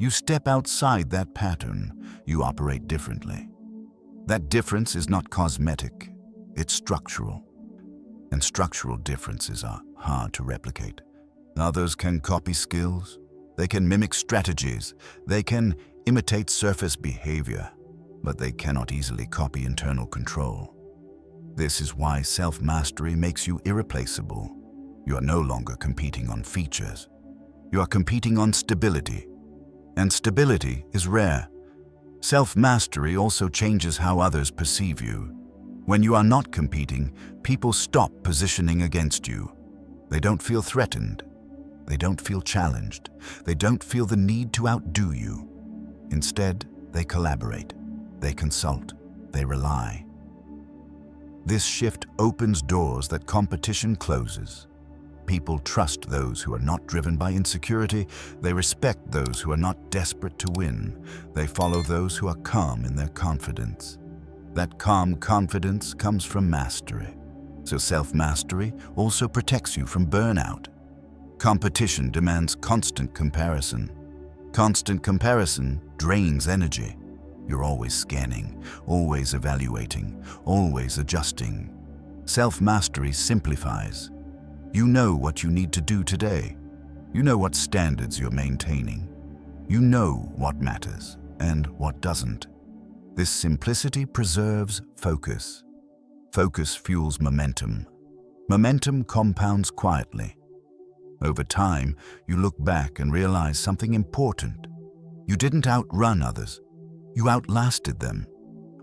[SPEAKER 1] you step outside that pattern. You operate differently. That difference is not cosmetic, it's structural. And structural differences are hard to replicate. Others can copy skills, they can mimic strategies, they can imitate surface behavior, but they cannot easily copy internal control. This is why self-mastery makes you irreplaceable. You are no longer competing on features. You are competing on stability. And stability is rare. Self-mastery also changes how others perceive you. When you are not competing, people stop positioning against you. They don't feel threatened. They don't feel challenged. They don't feel the need to outdo you. Instead, they collaborate. They consult. They rely. This shift opens doors that competition closes. People trust those who are not driven by insecurity. They respect those who are not desperate to win. They follow those who are calm in their confidence. That calm confidence comes from mastery. So self-mastery also protects you from burnout. Competition demands constant comparison. Constant comparison drains energy. You're always scanning, always evaluating, always adjusting. Self-mastery simplifies. You know what you need to do today. You know what standards you're maintaining. You know what matters and what doesn't. This simplicity preserves focus. Focus fuels momentum. Momentum compounds quietly. Over time, you look back and realize something important. You didn't outrun others. You outlasted them.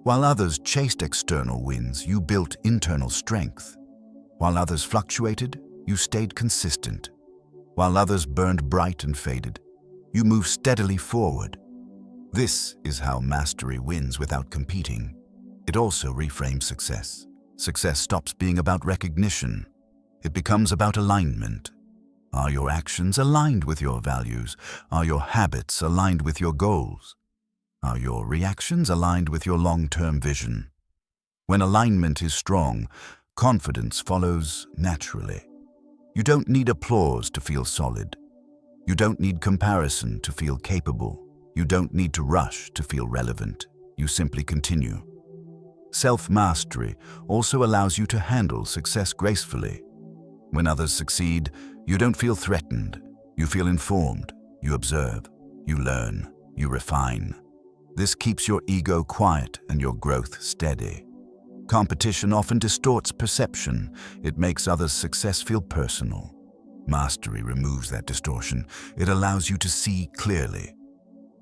[SPEAKER 1] While others chased external wins, you built internal strength. While others fluctuated, you stayed consistent. While others burned bright and faded, you moved steadily forward. This is how mastery wins without competing. It also reframes success. Success stops being about recognition. It becomes about alignment. Are your actions aligned with your values? Are your habits aligned with your goals? Are your reactions aligned with your long-term vision? When alignment is strong, confidence follows naturally. You don't need applause to feel solid. You don't need comparison to feel capable. You don't need to rush to feel relevant. You simply continue. Self-mastery also allows you to handle success gracefully. When others succeed, you don't feel threatened. You feel informed. You observe. You learn. You refine. This keeps your ego quiet and your growth steady. Competition often distorts perception. It makes others' success feel personal. Mastery removes that distortion. It allows you to see clearly.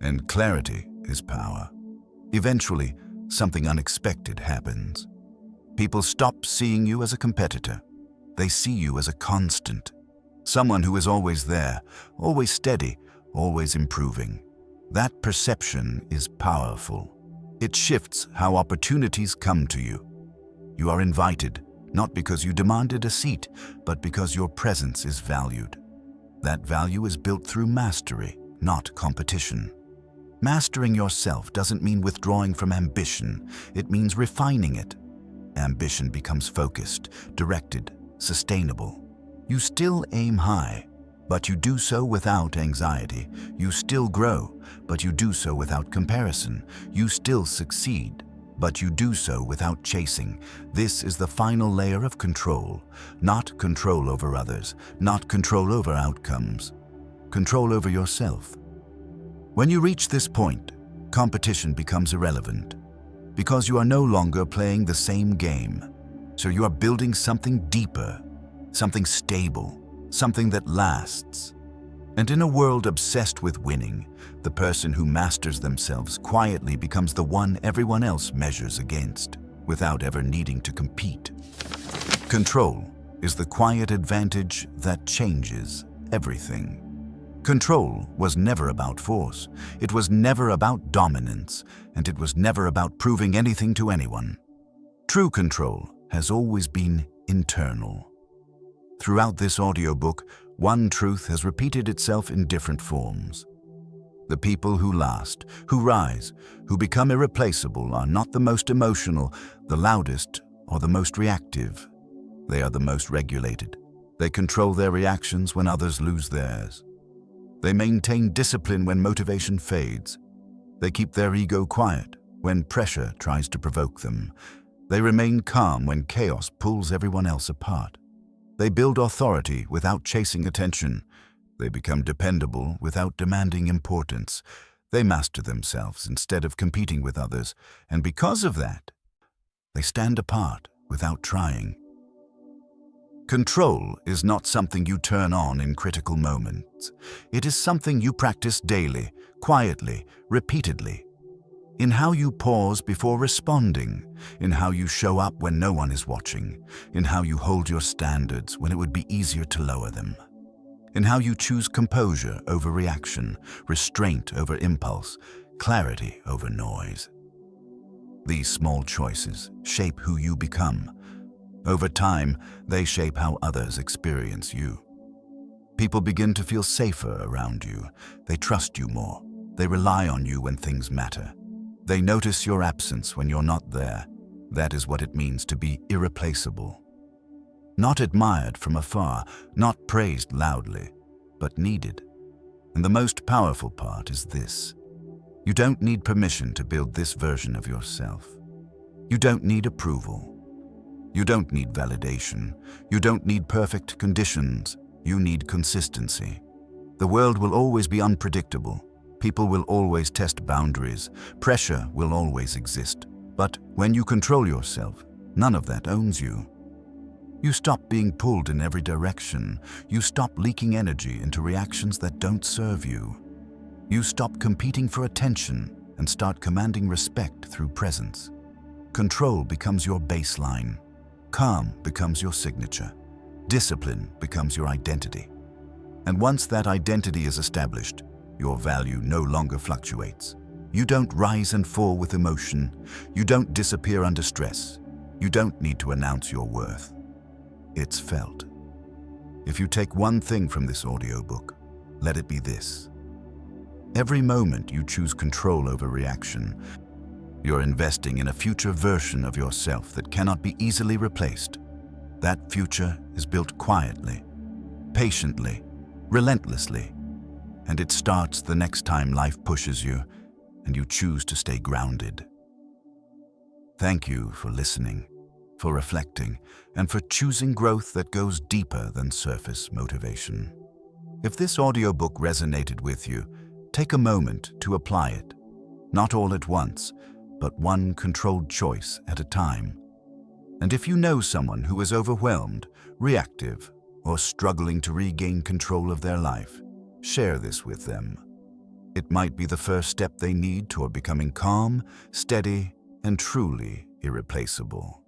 [SPEAKER 1] And clarity is power. Eventually, something unexpected happens. People stop seeing you as a competitor. They see you as a constant. Someone who is always there, always steady, always improving. That perception is powerful. It shifts how opportunities come to you. You are invited, not because you demanded a seat, but because your presence is valued. That value is built through mastery, not competition. Mastering yourself doesn't mean withdrawing from ambition. It means refining it. Ambition becomes focused, directed, sustainable. You still aim high, but you do so without anxiety. You still grow, but you do so without comparison. You still succeed, but you do so without chasing. This is the final layer of control. Not control over others, not control over outcomes. Control over yourself. When you reach this point, competition becomes irrelevant, because you are no longer playing the same game. So you are building something deeper, something stable, something that lasts. And in a world obsessed with winning, the person who masters themselves quietly becomes the one everyone else measures against, without ever needing to compete. Control is the quiet advantage that changes everything. Control was never about force. It was never about dominance, and it was never about proving anything to anyone. True control has always been internal. Throughout this audiobook, one truth has repeated itself in different forms. The people who last, who rise, who become irreplaceable are not the most emotional, the loudest, or the most reactive. They are the most regulated. They control their reactions when others lose theirs. They maintain discipline when motivation fades. They keep their ego quiet when pressure tries to provoke them. They remain calm when chaos pulls everyone else apart. They build authority without chasing attention. They become dependable without demanding importance. They master themselves instead of competing with others, and because of that, they stand apart without trying. Control is not something you turn on in critical moments. It is something you practice daily, quietly, repeatedly. In how you pause before responding, in how you show up when no one is watching, in how you hold your standards when it would be easier to lower them, in how you choose composure over reaction, restraint over impulse, clarity over noise. These small choices shape who you become. Over time, they shape how others experience you. People begin to feel safer around you. They trust you more. They rely on you when things matter. They notice your absence when you're not there. That is what it means to be irreplaceable. Not admired from afar, not praised loudly, but needed. And the most powerful part is this: you don't need permission to build this version of yourself. You don't need approval. You don't need validation. You don't need perfect conditions. You need consistency. The world will always be unpredictable. People will always test boundaries. Pressure will always exist. But when you control yourself, none of that owns you. You stop being pulled in every direction. You stop leaking energy into reactions that don't serve you. You stop competing for attention and start commanding respect through presence. Control becomes your baseline. Calm becomes your signature. Discipline becomes your identity. And once that identity is established, your value no longer fluctuates. You don't rise and fall with emotion. You don't disappear under stress. You don't need to announce your worth. It's felt. If you take one thing from this audiobook, let it be this. Every moment you choose control over reaction, you're investing in a future version of yourself that cannot be easily replaced. That future is built quietly, patiently, relentlessly, and it starts the next time life pushes you and you choose to stay grounded. Thank you for listening, for reflecting, and for choosing growth that goes deeper than surface motivation. If this audiobook resonated with you, take a moment to apply it, not all at once, but one controlled choice at a time. And if you know someone who is overwhelmed, reactive, or struggling to regain control of their life, share this with them. It might be the first step they need toward becoming calm, steady, and truly irreplaceable.